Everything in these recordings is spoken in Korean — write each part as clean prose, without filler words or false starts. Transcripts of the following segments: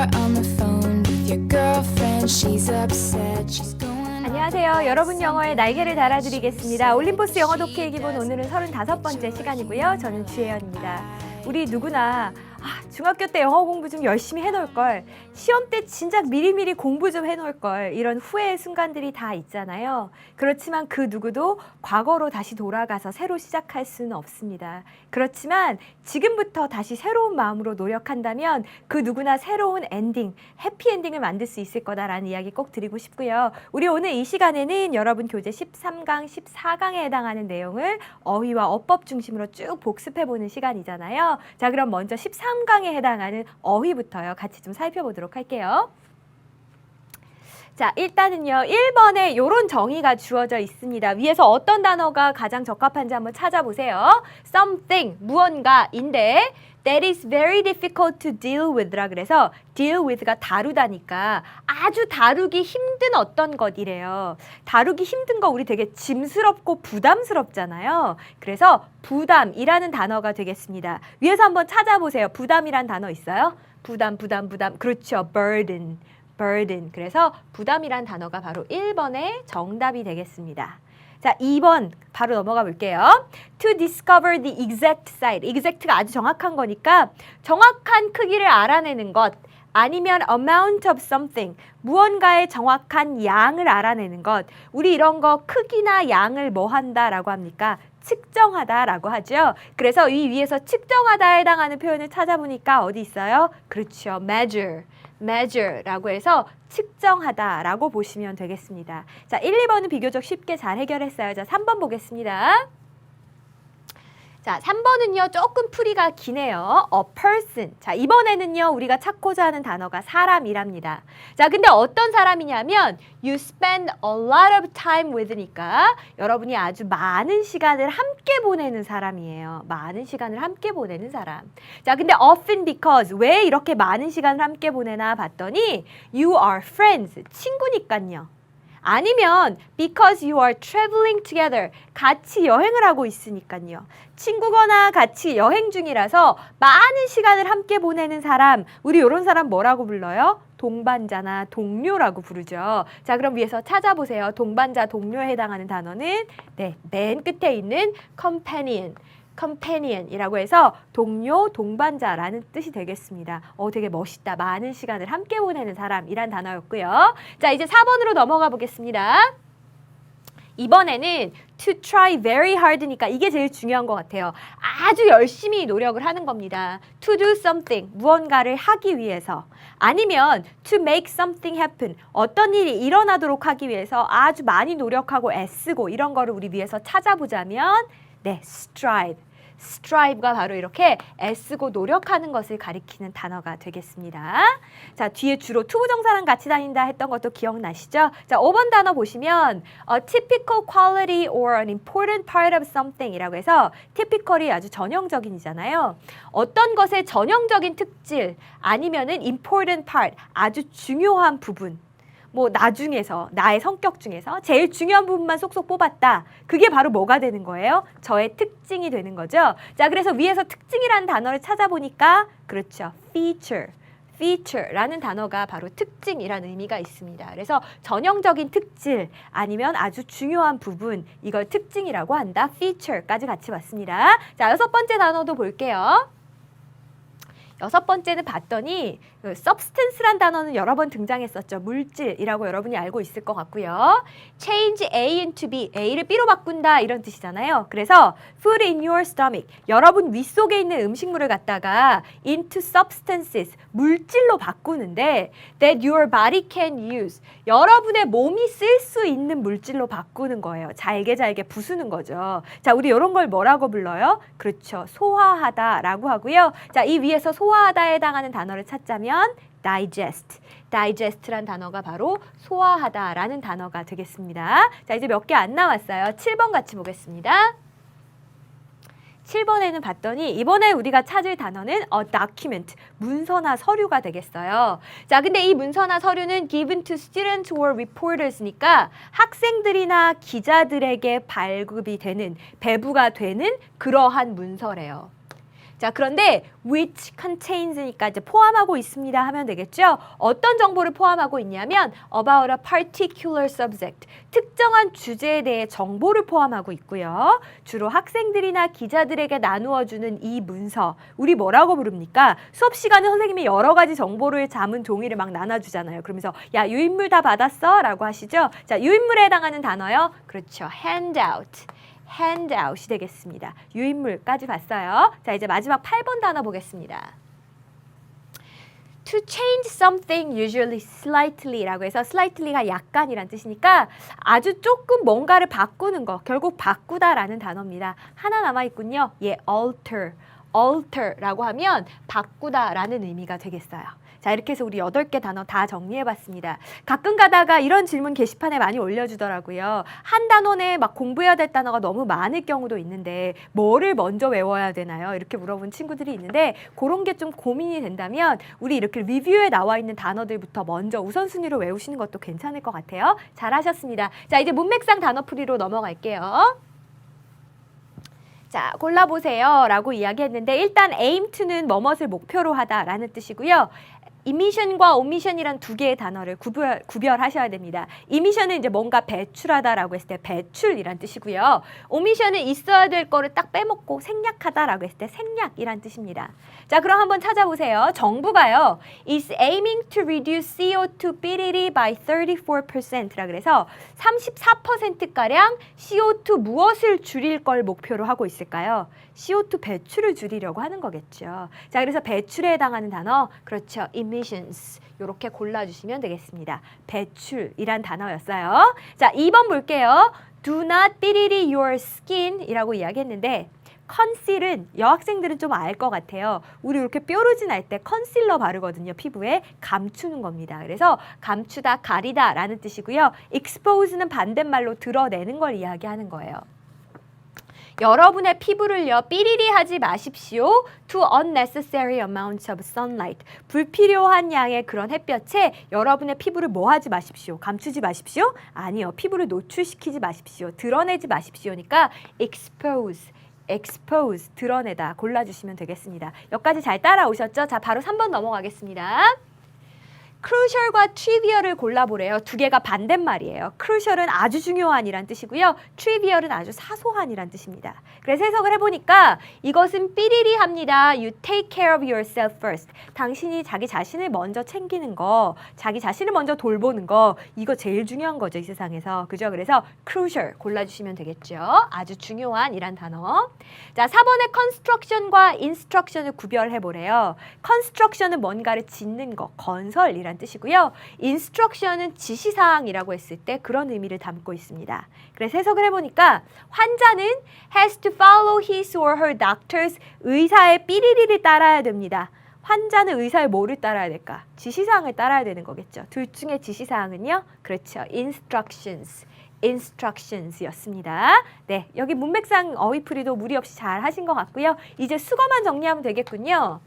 are on the phone with your girlfriend. She's upset. She's going. 안녕하세요. 여러분 영어의 날개를 달아드리겠습니다. 올림포스 영어 독해의 기본 오늘은 35번째 시간이고요. 저는 주혜연입니다. 우리 누구나 중학교 때 영어 공부 좀 열심히 해놓을 걸, 시험 때 진작 미리미리 공부 좀 해놓을 걸, 이런 후회의 순간들이 다 있잖아요. 그렇지만 그 누구도 과거로 다시 돌아가서 새로 시작할 수는 없습니다. 그렇지만 지금부터 다시 새로운 마음으로 노력한다면 그 누구나 새로운 엔딩, 해피엔딩을 만들 수 있을 거다라는 이야기 꼭 드리고 싶고요. 우리 오늘 이 시간에는 여러분 교재 13강, 14강에 해당하는 내용을 어휘와 어법 중심으로 쭉 복습해보는 시간이잖아요. 자, 그럼 먼저 13강에 해당하는 어휘부터요. 같이 좀 살펴보도록 할게요. 자, 일단은요. 1번에 이런 정의가 주어져 있습니다. 위에서 어떤 단어가 가장 적합한지 한번 찾아보세요. Something, 무언가인데 that is very difficult to deal with라 그래서 deal with가 다루다니까 아주 다루기 힘든 어떤 것이래요. 다루기 힘든 거 우리 되게 짐스럽고 부담스럽잖아요. 그래서 부담이라는 단어가 되겠습니다. 위에서 한번 찾아보세요. 부담이란 단어 있어요? 부담. 그렇죠. burden. 그래서 부담이란 단어가 바로 1번의 정답이 되겠습니다. 자, 2번 바로 넘어가 볼게요. To discover the exact size. exact가 아주 정확한 거니까 정확한 크기를 알아내는 것, 아니면 amount of something, 무언가의 정확한 양을 알아내는 것. 우리 이런 거 크기나 양을 뭐 한다라고 합니까? 측정하다라고 하죠. 그래서 이 위에서 측정하다에 해당하는 표현을 찾아보니까 어디 있어요? 그렇죠. measure라고 해서 측정하다라고 보시면 되겠습니다. 자, 1, 2번은 비교적 쉽게 잘 해결했어요. 자, 3번 보겠습니다. 자, 3번은요, 조금 풀이가 기네요. A person. 자, 이번에는요, 우리가 찾고자 하는 단어가 사람이랍니다. 자, 근데 어떤 사람이냐면 you spend a lot of time with니까 여러분이 아주 많은 시간을 함께 보내는 사람이에요. 많은 시간을 함께 보내는 사람. 자, 근데 often because 왜 이렇게 많은 시간을 함께 보내나 봤더니 you are friends. 친구니까요. 아니면 because you are traveling together. 같이 여행을 하고 있으니까요. 친구거나 같이 여행 중이라서 많은 시간을 함께 보내는 사람, 우리 이런 사람 뭐라고 불러요? 동반자나 동료라고 부르죠. 자, 그럼 위에서 찾아보세요. 동반자, 동료에 해당하는 단어는 맨 끝에 있는 companion이라고 해서 동료, 동반자라는 뜻이 되겠습니다. 되게 멋있다. 많은 시간을 함께 보내는 사람이란 단어였고요. 자, 이제 4번으로 넘어가 보겠습니다. 이번에는 to try very hard니까 이게 제일 중요한 것 같아요. 아주 열심히 노력을 하는 겁니다. to do something, 무언가를 하기 위해서. 아니면 to make something happen, 어떤 일이 일어나도록 하기 위해서 아주 많이 노력하고 애쓰고 이런 거를 우리 위해서 찾아보자면 strive가 바로 이렇게 애쓰고 노력하는 것을 가리키는 단어가 되겠습니다. 자, 뒤에 주로 투부정사랑 같이 다닌다 했던 것도 기억나시죠? 자, 5번 단어 보시면 a typical quality or an important part of something 이라고 해서 typical이 아주 전형적인이잖아요. 어떤 것의 전형적인 특질 아니면은 important part, 아주 중요한 부분. 뭐 나중에서 나의 성격 중에서 제일 중요한 부분만 쏙쏙 뽑았다. 그게 바로 뭐가 되는 거예요? 저의 특징이 되는 거죠. 자, 그래서 위에서 특징이라는 단어를 찾아보니까 그렇죠. feature라는 단어가 바로 특징이라는 의미가 있습니다. 그래서 전형적인 특질 아니면 아주 중요한 부분, 이걸 특징이라고 한다. feature까지 같이 봤습니다. 자, 6번째 단어도 볼게요. 6번째는 봤더니 substance란 단어는 여러 번 등장했었죠. 물질이라고 여러분이 알고 있을 것 같고요. change A into B, A를 B로 바꾼다 이런 뜻이잖아요. 그래서 food in your stomach, 여러분 윗속에 있는 음식물을 갖다가 into substances, 물질로 바꾸는데 that your body can use, 여러분의 몸이 쓸 수 있는 물질로 바꾸는 거예요. 잘게 부수는 거죠. 자, 우리 이런 걸 뭐라고 불러요? 그렇죠. 소화하다라고 하고요. 자, 이 위에서 소화하다에 해당하는 단어를 찾자면 digest란 단어가 바로 소화하다라는 단어가 되겠습니다. 자, 이제 몇 개 안 남았어요. 7번 같이 보겠습니다. 7번에는 봤더니 이번에 우리가 찾을 단어는 a document, 문서나 서류가 되겠어요. 자, 근데 이 문서나 서류는 given to students or reporters니까 학생들이나 기자들에게 발급이 되는, 배부가 되는 그러한 문서래요. 자, 그런데 which contains니까 이제 포함하고 있습니다 하면 되겠죠? 어떤 정보를 포함하고 있냐면 about a particular subject, 특정한 주제에 대해 정보를 포함하고 있고요. 주로 학생들이나 기자들에게 나누어주는 이 문서, 우리 뭐라고 부릅니까? 수업 시간에 선생님이 여러 가지 정보를 담은 종이를 막 나눠주잖아요. 그러면서 야, 유인물 다 받았어? 라고 하시죠? 자, 유인물에 해당하는 단어요. 그렇죠. handout. handout이 되겠습니다. 유인물까지 봤어요. 자, 이제 마지막 8번 단어 보겠습니다. To change something usually slightly라고 해서 slightly가 약간이란 뜻이니까 아주 조금 뭔가를 바꾸는 거, 결국 바꾸다라는 단어입니다. 하나 남아있군요. 예, alter. alter라고 하면 바꾸다라는 의미가 되겠어요. 자, 이렇게 해서 우리 8개 단어 다 정리해봤습니다. 가끔 가다가 이런 질문 게시판에 많이 올려주더라고요. 한 단원에 막 공부해야 될 단어가 너무 많을 경우도 있는데 뭐를 먼저 외워야 되나요? 이렇게 물어본 친구들이 있는데 그런 게 좀 고민이 된다면 우리 이렇게 리뷰에 나와 있는 단어들부터 먼저 우선순위로 외우시는 것도 괜찮을 것 같아요. 잘하셨습니다. 자, 이제 문맥상 단어풀이로 넘어갈게요. 자, 골라보세요 라고 이야기했는데 일단 aim to는 뭐뭇을 목표로 하다 라는 뜻이고요. emission과 omission이란 두 개의 단어를 구별하셔야 됩니다. emission은 이제 뭔가 배출하다라고 했을 때 배출이란 뜻이고요. omission은 있어야 될 거를 딱 빼먹고 생략하다라고 했을 때 생략이란 뜻입니다. 자, 그럼 한번 찾아보세요. 정부가요, is aiming to reduce CO2 삐리리 by 34%라 그래서 34%가량 CO2 무엇을 줄일 걸 목표로 하고 있을까요? CO2 배출을 줄이려고 하는 거겠죠. 자, 그래서 배출에 해당하는 단어, 그렇죠. emissions. 이렇게 골라주시면 되겠습니다. 배출이란 단어였어요. 자, 2번 볼게요. Do not 삐리리 your skin 이라고 이야기했는데 컨실은 여학생들은 좀 알 것 같아요. 우리 이렇게 뾰루지 날 때 컨실러 바르거든요. 피부에 감추는 겁니다. 그래서 감추다, 가리다 라는 뜻이고요. expose는 반대말로 드러내는 걸 이야기하는 거예요. 여러분의 피부를요, 삐리리 하지 마십시오. To unnecessary amounts of sunlight. 불필요한 양의 그런 햇볕에 여러분의 피부를 뭐 하지 마십시오. 감추지 마십시오. 아니요. 피부를 노출시키지 마십시오. 드러내지 마십시오니까 expose. expose, 드러내다 골라주시면 되겠습니다. 여기까지 잘 따라오셨죠? 자, 바로 3번 넘어가겠습니다. crucial과 trivial을 골라보래요. 두 개가 반대말이에요. crucial은 아주 중요한이란 뜻이고요. trivial은 아주 사소한이란 뜻입니다. 그래서 해석을 해보니까 이것은 삐리리합니다. You take care of yourself first. 당신이 자기 자신을 먼저 챙기는 거, 자기 자신을 먼저 돌보는 거, 이거 제일 중요한 거죠, 이 세상에서. 그죠? 그래서 crucial 골라주시면 되겠죠. 아주 중요한이란 단어. 자, 4번에 construction과 instruction을 구별해보래요. construction은 뭔가를 짓는 거, 건설이란 뜻이고요. instruction은 지시사항이라고 했을 때 그런 의미를 담고 있습니다. 그래서 해석을 해보니까 환자는 has to follow his or her doctor's, 의사의 삐리리를 따라야 됩니다. 환자는 의사의 뭐를 따라야 될까? 지시사항을 따라야 되는 거겠죠. 둘 중에 지시사항은요? 그렇죠. instructions. instructions였습니다. 네, 여기 문맥상 어휘풀이도 무리 없이 잘 하신 것 같고요. 이제 수거만 정리하면 되겠군요.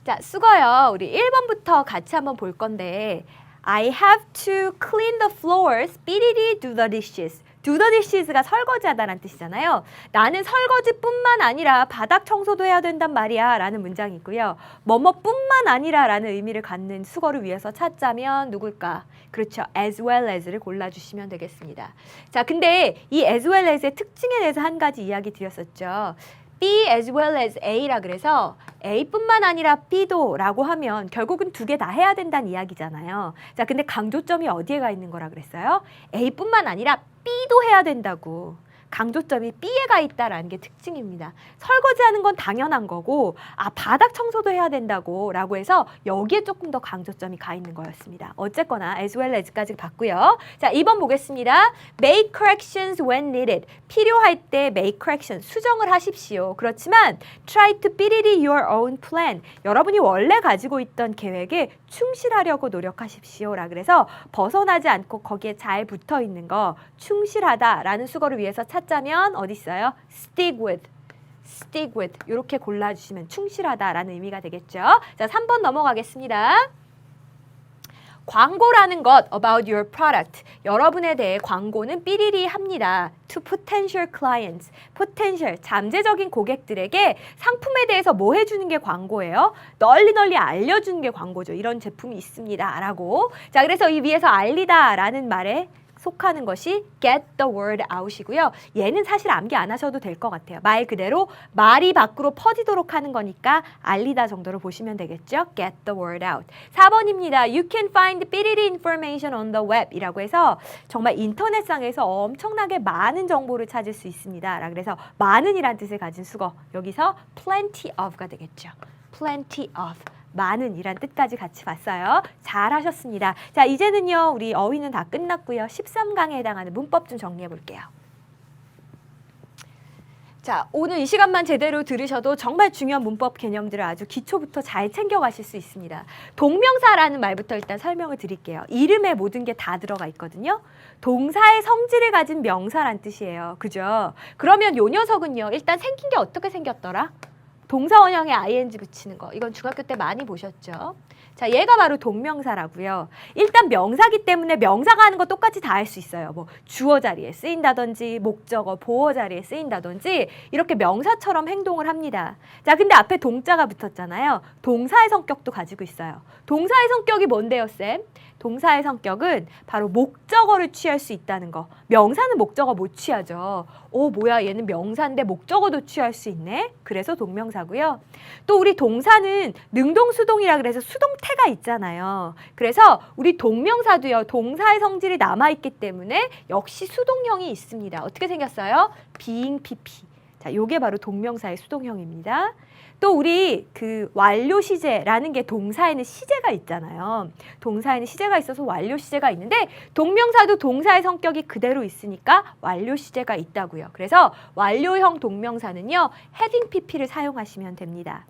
자, 수거요. 우리 1번부터 같이 한번 볼 건데 I have to clean the floors, 삐리리 do the dishes. do the dishes가 설거지하다라는 뜻이잖아요. 나는 설거지뿐만 아니라 바닥 청소도 해야 된단 말이야 라는 문장이 있고요. 뭐뭐뿐만 아니라 라는 의미를 갖는 수거를 위해서 찾자면 누굴까? 그렇죠. as well as를 골라주시면 되겠습니다. 자, 근데 이 as well as의 특징에 대해서 한 가지 이야기 드렸었죠. B as well as A라 그래서 A뿐만 아니라 B도 라고 하면 결국은 두 개 다 해야 된다는 이야기잖아요. 자, 근데 강조점이 어디에 가 있는 거라 그랬어요? A뿐만 아니라 B도 해야 된다고. 강조점이 B에 가 있다라는 게 특징입니다. 설거지하는 건 당연한 거고 바닥 청소도 해야 된다고 라고 해서 여기에 조금 더 강조점이 가 있는 거였습니다. 어쨌거나 as well as까지 봤고요. 자, 2번 보겠습니다. Make corrections when needed. 필요할 때 make correction, 수정을 하십시오. 그렇지만 try to 삐리리 your own plan. 여러분이 원래 가지고 있던 계획에 충실하려고 노력하십시오. 라 그래서 벗어나지 않고 거기에 잘 붙어 있는 거 충실하다라는 수거를 위해서 찾자면 어디 있어요? stick with. stick with. 이렇게 골라주시면 충실하다라는 의미가 되겠죠. 자, 3번 넘어가겠습니다. 광고라는 것 about your product. 여러분에 대해 광고는 삐리리 합니다. to potential clients. potential, 잠재적인 고객들에게 상품에 대해서 뭐 해주는 게 광고예요? 널리 알려주는 게 광고죠. 이런 제품이 있습니다. 라고. 자, 그래서 이 위에서 알리다 라는 말에 속하는 것이 get the word out이고요. 얘는 사실 암기 안 하셔도 될 것 같아요. 말 그대로 말이 밖으로 퍼지도록 하는 거니까 알리다 정도로 보시면 되겠죠. get the word out. 4번입니다. You can find 삐리리 information on the web 이라고 해서 정말 인터넷상에서 엄청나게 많은 정보를 찾을 수 있습니다. 그래서 많은이란 뜻을 가진 수거. 여기서 plenty of가 되겠죠. plenty of. 많은 이란 뜻까지 같이 봤어요. 잘 하셨습니다. 자, 이제는요, 우리 어휘는 다 끝났고요. 13강에 해당하는 문법 좀 정리해 볼게요. 자, 오늘 이 시간만 제대로 들으셔도 정말 중요한 문법 개념들을 아주 기초부터 잘 챙겨가실 수 있습니다. 동명사라는 말부터 일단 설명을 드릴게요. 이름에 모든 게 다 들어가 있거든요. 동사의 성질을 가진 명사란 뜻이에요. 그죠? 그러면 요 녀석은요, 일단 생긴 게 어떻게 생겼더라? 동사 원형에 ing 붙이는 거. 이건 중학교 때 많이 보셨죠? 자, 얘가 바로 동명사라고요. 일단 명사기 때문에 명사가 하는 거 똑같이 다 할 수 있어요. 뭐 주어 자리에 쓰인다든지 목적어, 보어 자리에 쓰인다든지 이렇게 명사처럼 행동을 합니다. 자, 근데 앞에 동자가 붙었잖아요. 동사의 성격도 가지고 있어요. 동사의 성격이 뭔데요, 쌤? 동사의 성격은 바로 목적어를 취할 수 있다는 거. 명사는 목적어 못 취하죠. 오, 뭐야, 얘는 명사인데 목적어도 취할 수 있네? 그래서 동명사고요. 또 우리 동사는 능동수동이라 그래서 수동태가 있잖아요. 그래서 우리 동명사도요, 동사의 성질이 남아있기 때문에 역시 수동형이 있습니다. 어떻게 생겼어요? being pp. 자, 요게 바로 동명사의 수동형입니다. 또 우리 그 완료 시제라는 게 동사에는 시제가 있잖아요. 동사에는 시제가 있어서 완료 시제가 있는데 동명사도 동사의 성격이 그대로 있으니까 완료 시제가 있다고요. 그래서 완료형 동명사는요, having pp를 사용하시면 됩니다.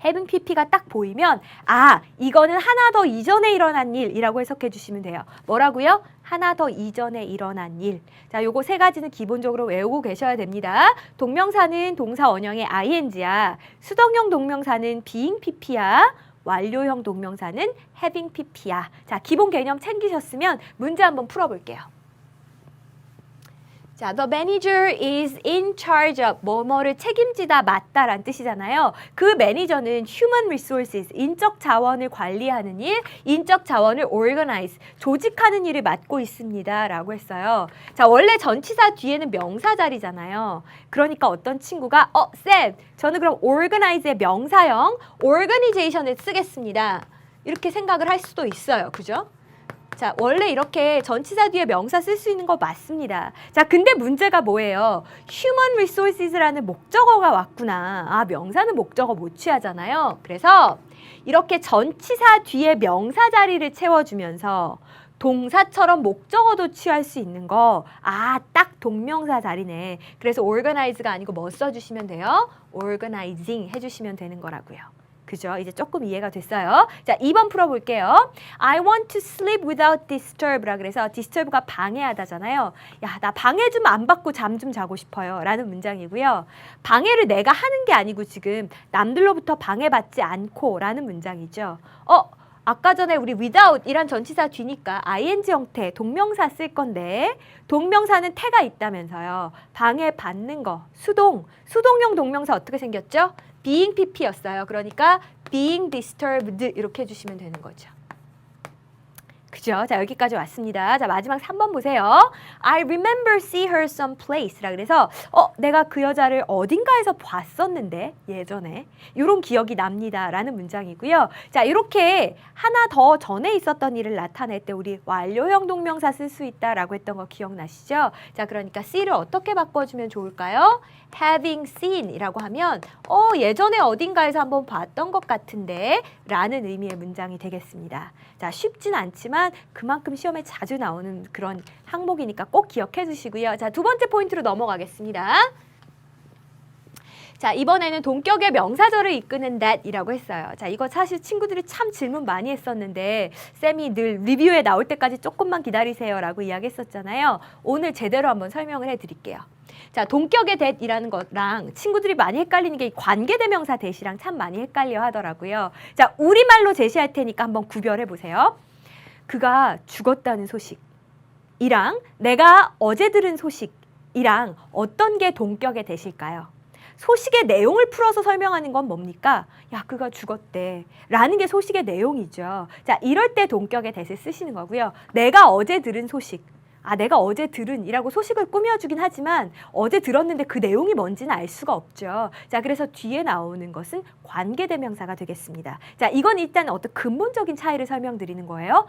having pp가 딱 보이면 아, 이거는 하나 더 이전에 일어난 일이라고 해석해 주시면 돼요. 뭐라고요? 하나 더 이전에 일어난 일. 자, 요거 세 가지는 기본적으로 외우고 계셔야 됩니다. 동명사는 동사 원형의 ing야. 수동형 동명사는 being pp야. 완료형 동명사는 having pp야. 자, 기본 개념 챙기셨으면 문제 한번 풀어볼게요. 자, the manager is in charge of 뭐뭐를 책임지다, 맡다란 뜻이잖아요. 그 매니저는 human resources, 인적 자원을 관리하는 일, 인적 자원을 organize, 조직하는 일을 맡고 있습니다. 라고 했어요. 자, 원래 전치사 뒤에는 명사 자리잖아요. 그러니까 어떤 친구가 쌤, 저는 그럼 organize의 명사형 organization을 쓰겠습니다. 이렇게 생각을 할 수도 있어요. 그죠? 자, 원래 이렇게 전치사 뒤에 명사 쓸 수 있는 거 맞습니다. 자, 근데 문제가 뭐예요? human resources라는 목적어가 왔구나. 아, 명사는 목적어 못 취하잖아요. 그래서 이렇게 전치사 뒤에 명사 자리를 채워주면서 동사처럼 목적어도 취할 수 있는 거, 아, 딱 동명사 자리네. 그래서 organize가 아니고 뭐 써주시면 돼요? organizing 해주시면 되는 거라고요. 그죠? 이제 조금 이해가 됐어요. 자, 2번 풀어볼게요. I want to sleep without disturb라 그래서 disturb가 방해하다잖아요. 야, 나 방해 좀 안 받고 잠 좀 자고 싶어요. 라는 문장이고요. 방해를 내가 하는 게 아니고 지금 남들로부터 방해받지 않고 라는 문장이죠. 아까 전에 우리 without 이란 전치사 뒤니까 ing 형태 동명사 쓸 건데 동명사는 태가 있다면서요. 방해받는 거, 수동형 동명사 어떻게 생겼죠? being pp였어요. 그러니까 being disturbed 이렇게 해주시면 되는 거죠. 그죠? 자, 여기까지 왔습니다. 자, 마지막 3번 보세요. I remember see her someplace 라 그래서 내가 그 여자를 어딘가에서 봤었는데 예전에 이런 기억이 납니다 라는 문장이고요. 자, 이렇게 하나 더 전에 있었던 일을 나타낼 때 우리 완료형 동명사 쓸 수 있다라고 했던 거 기억나시죠? 자, 그러니까 see를 어떻게 바꿔주면 좋을까요? having seen 이라고 하면 예전에 어딘가에서 한번 봤던 것 같은데 라는 의미의 문장이 되겠습니다. 자, 쉽진 않지만 그만큼 시험에 자주 나오는 그런 항목이니까 꼭 기억해 주시고요. 자, 두 번째 포인트로 넘어가겠습니다. 자, 이번에는 동격의 명사절을 이끄는 that이라고 했어요. 자, 이거 사실 친구들이 참 질문 많이 했었는데 쌤이 늘 리뷰에 나올 때까지 조금만 기다리세요 라고 이야기했었잖아요. 오늘 제대로 한번 설명을 해드릴게요. 자, 동격의 that이라는 거랑 친구들이 많이 헷갈리는 게 관계대명사 that이랑 참 많이 헷갈려 하더라고요. 자, 우리말로 제시할 테니까 한번 구별해 보세요. 그가 죽었다는 소식이랑 내가 어제 들은 소식이랑 어떤 게 동격에 되실까요? 소식의 내용을 풀어서 설명하는 건 뭡니까? 야, 그가 죽었대 라는 게 소식의 내용이죠. 자, 이럴 때 동격의 대를 쓰시는 거고요. 내가 어제 들은 소식. 내가 어제 들은 이라고 소식을 꾸며주긴 하지만 어제 들었는데 그 내용이 뭔지는 알 수가 없죠. 자, 그래서 뒤에 나오는 것은 관계대명사가 되겠습니다. 자, 이건 일단 어떤 근본적인 차이를 설명드리는 거예요.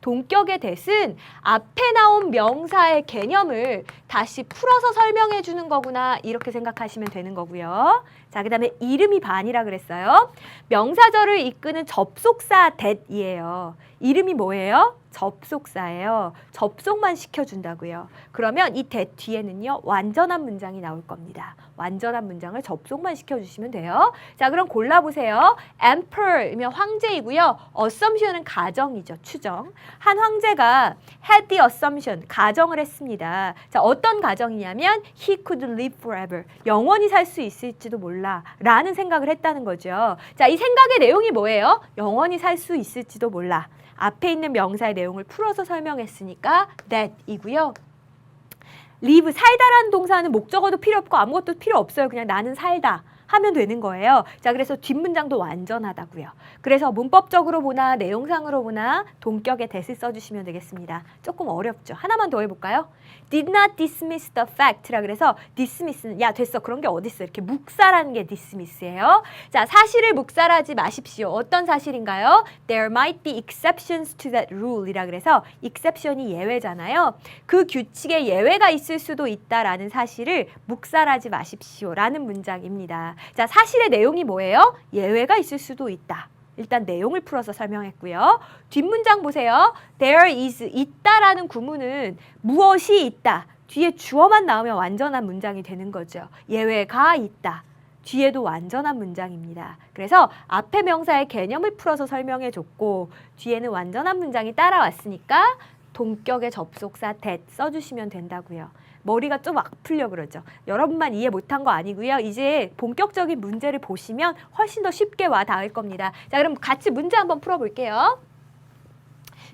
동격의 대은 앞에 나온 명사의 개념을 다시 풀어서 설명해 주는 거구나 이렇게 생각하시면 되는 거고요. 자, 그 다음에 이름이 반이라 그랬어요. 명사절을 이끄는 접속사 that이에요. 이름이 뭐예요? 접속사예요. 접속만 시켜준다고요. 그러면 이 that 뒤에는요, 완전한 문장이 나올 겁니다. 완전한 문장을 접속만 시켜주시면 돼요. 자, 그럼 골라보세요. emperor이면 황제이고요. assumption은 가정이죠. 추정. 한 황제가 had the assumption, 가정을 했습니다. 자, 어떤 가정이냐면 he could live forever, 영원히 살 수 있을지도 몰라 라는 생각을 했다는 거죠. 자, 이 생각의 내용이 뭐예요? 영원히 살 수 있을지도 몰라. 앞에 있는 명사의 내용을 풀어서 설명했으니까 that이고요. live, 살다라는 동사는 목적어도 필요 없고 아무것도 필요 없어요. 그냥 나는 살다 하면 되는 거예요. 자, 그래서 뒷문장도 완전하다고요. 그래서 문법적으로 보나 내용상으로 보나 동격의 that을 써주시면 되겠습니다. 조금 어렵죠. 하나만 더 해볼까요? did not dismiss the fact라 그래서 dismiss는 야 됐어 그런 게 어딨어 이렇게 묵살하는 게 dismiss예요. 자, 사실을 묵살하지 마십시오. 어떤 사실인가요? There might be exceptions to that rule이라 그래서 exception이 예외잖아요. 그 규칙에 예외가 있을 수도 있다라는 사실을 묵살하지 마십시오라는 문장입니다. 자, 사실의 내용이 뭐예요? 예외가 있을 수도 있다. 일단 내용을 풀어서 설명했고요. 뒷문장 보세요. There is, 있다라는 구문은 무엇이 있다. 뒤에 주어만 나오면 완전한 문장이 되는 거죠. 예외가 있다. 뒤에도 완전한 문장입니다. 그래서 앞에 명사의 개념을 풀어서 설명해줬고 뒤에는 완전한 문장이 따라왔으니까 동격의 접속사 that 써주시면 된다고요. 머리가 좀 막 풀려 그러죠. 여러분만 이해 못한 거 아니고요. 이제 본격적인 문제를 보시면 훨씬 더 쉽게 와 닿을 겁니다. 자, 그럼 같이 문제 한번 풀어볼게요.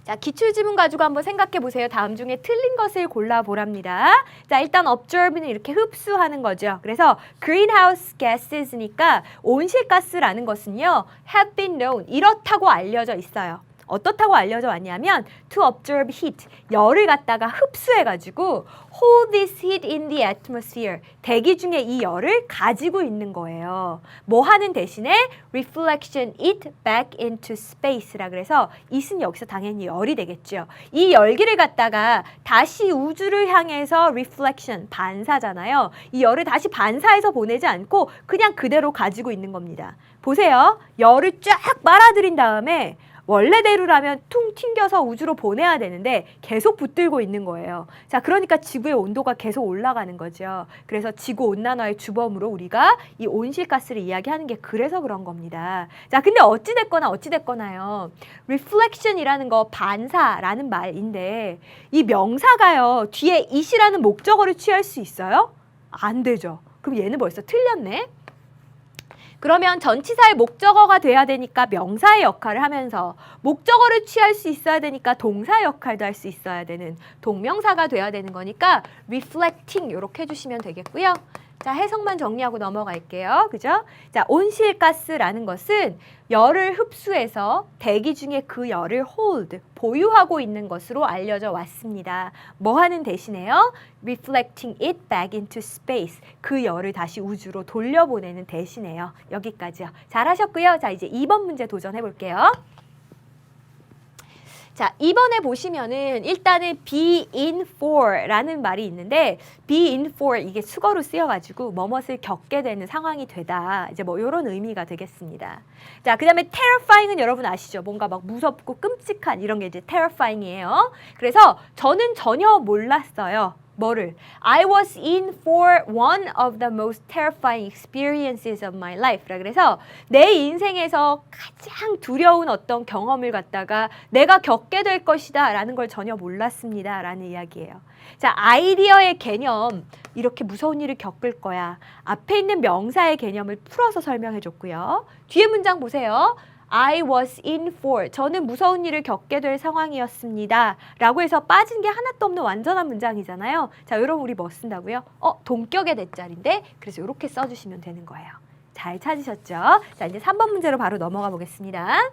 자, 기출지문 가지고 한번 생각해 보세요. 다음 중에 틀린 것을 골라보랍니다. 자, 일단 observe는 이렇게 흡수하는 거죠. 그래서 greenhouse gases니까 온실가스라는 것은요, have been known, 이렇다고 알려져 있어요. 어떻다고 알려져 왔냐면 to observe heat, 열을 갖다가 흡수해가지고 hold this heat in the atmosphere, 대기 중에 이 열을 가지고 있는 거예요. 뭐 하는 대신에 reflection it back into space라 그래서 it은 여기서 당연히 열이 되겠죠. 이 열기를 갖다가 다시 우주를 향해서 reflection, 반사잖아요. 이 열을 다시 반사해서 보내지 않고 그냥 그대로 가지고 있는 겁니다. 보세요. 열을 쫙 빨아들인 다음에 원래대로라면 퉁 튕겨서 우주로 보내야 되는데 계속 붙들고 있는 거예요. 자, 그러니까 지구의 온도가 계속 올라가는 거죠. 그래서 지구온난화의 주범으로 우리가 이 온실가스를 이야기하는 게 그래서 그런 겁니다. 자, 근데 어찌됐거나요. reflection이라는 거 반사라는 말인데 이 명사가요. 뒤에 it이라는 목적어를 취할 수 있어요? 안 되죠. 그럼 얘는 벌써 틀렸네. 그러면 전치사의 목적어가 돼야 되니까 명사의 역할을 하면서 목적어를 취할 수 있어야 되니까 동사 역할도 할 수 있어야 되는 동명사가 돼야 되는 거니까 reflecting 이렇게 해주시면 되겠고요. 자, 해석만 정리하고 넘어갈게요. 그죠? 자, 온실가스라는 것은 열을 흡수해서 대기 중에 그 열을 hold, 보유하고 있는 것으로 알려져 왔습니다. 뭐 하는 대신에요? reflecting it back into space, 그 열을 다시 우주로 돌려보내는 대신에요. 여기까지요. 잘하셨고요. 자, 이제 2번 문제 도전해 볼게요. 자, 2번에 보시면은 일단은 be in for라는 말이 있는데 be in for 이게 수거로 쓰여가지고 뭐뭇을 겪게 되는 상황이 되다. 이제 뭐 이런 의미가 되겠습니다. 자, 그 다음에 terrifying은 여러분 아시죠? 뭔가 막 무섭고 끔찍한 이런 게 이제 terrifying이에요. 그래서 저는 전혀 몰랐어요. 뭐를? I was in for one of the most terrifying experiences of my life. 그래서 내 인생에서 가장 두려운 어떤 경험을 갖다가 내가 겪게 될 것이다 라는 걸 전혀 몰랐습니다 라는 이야기예요. 자, 아이디어의 개념, 이렇게 무서운 일을 겪을 거야. 앞에 있는 명사의 개념을 풀어서 설명해 줬고요. 뒤에 문장 보세요. I was in for. 저는 무서운 일을 겪게 될 상황이었습니다. 라고 해서 빠진 게 하나도 없는 완전한 문장이잖아요. 자, 여러분 우리 뭐 쓴다고요? 동격의 대자리인데 그래서 이렇게 써주시면 되는 거예요. 잘 찾으셨죠? 자, 이제 3번 문제로 바로 넘어가 보겠습니다.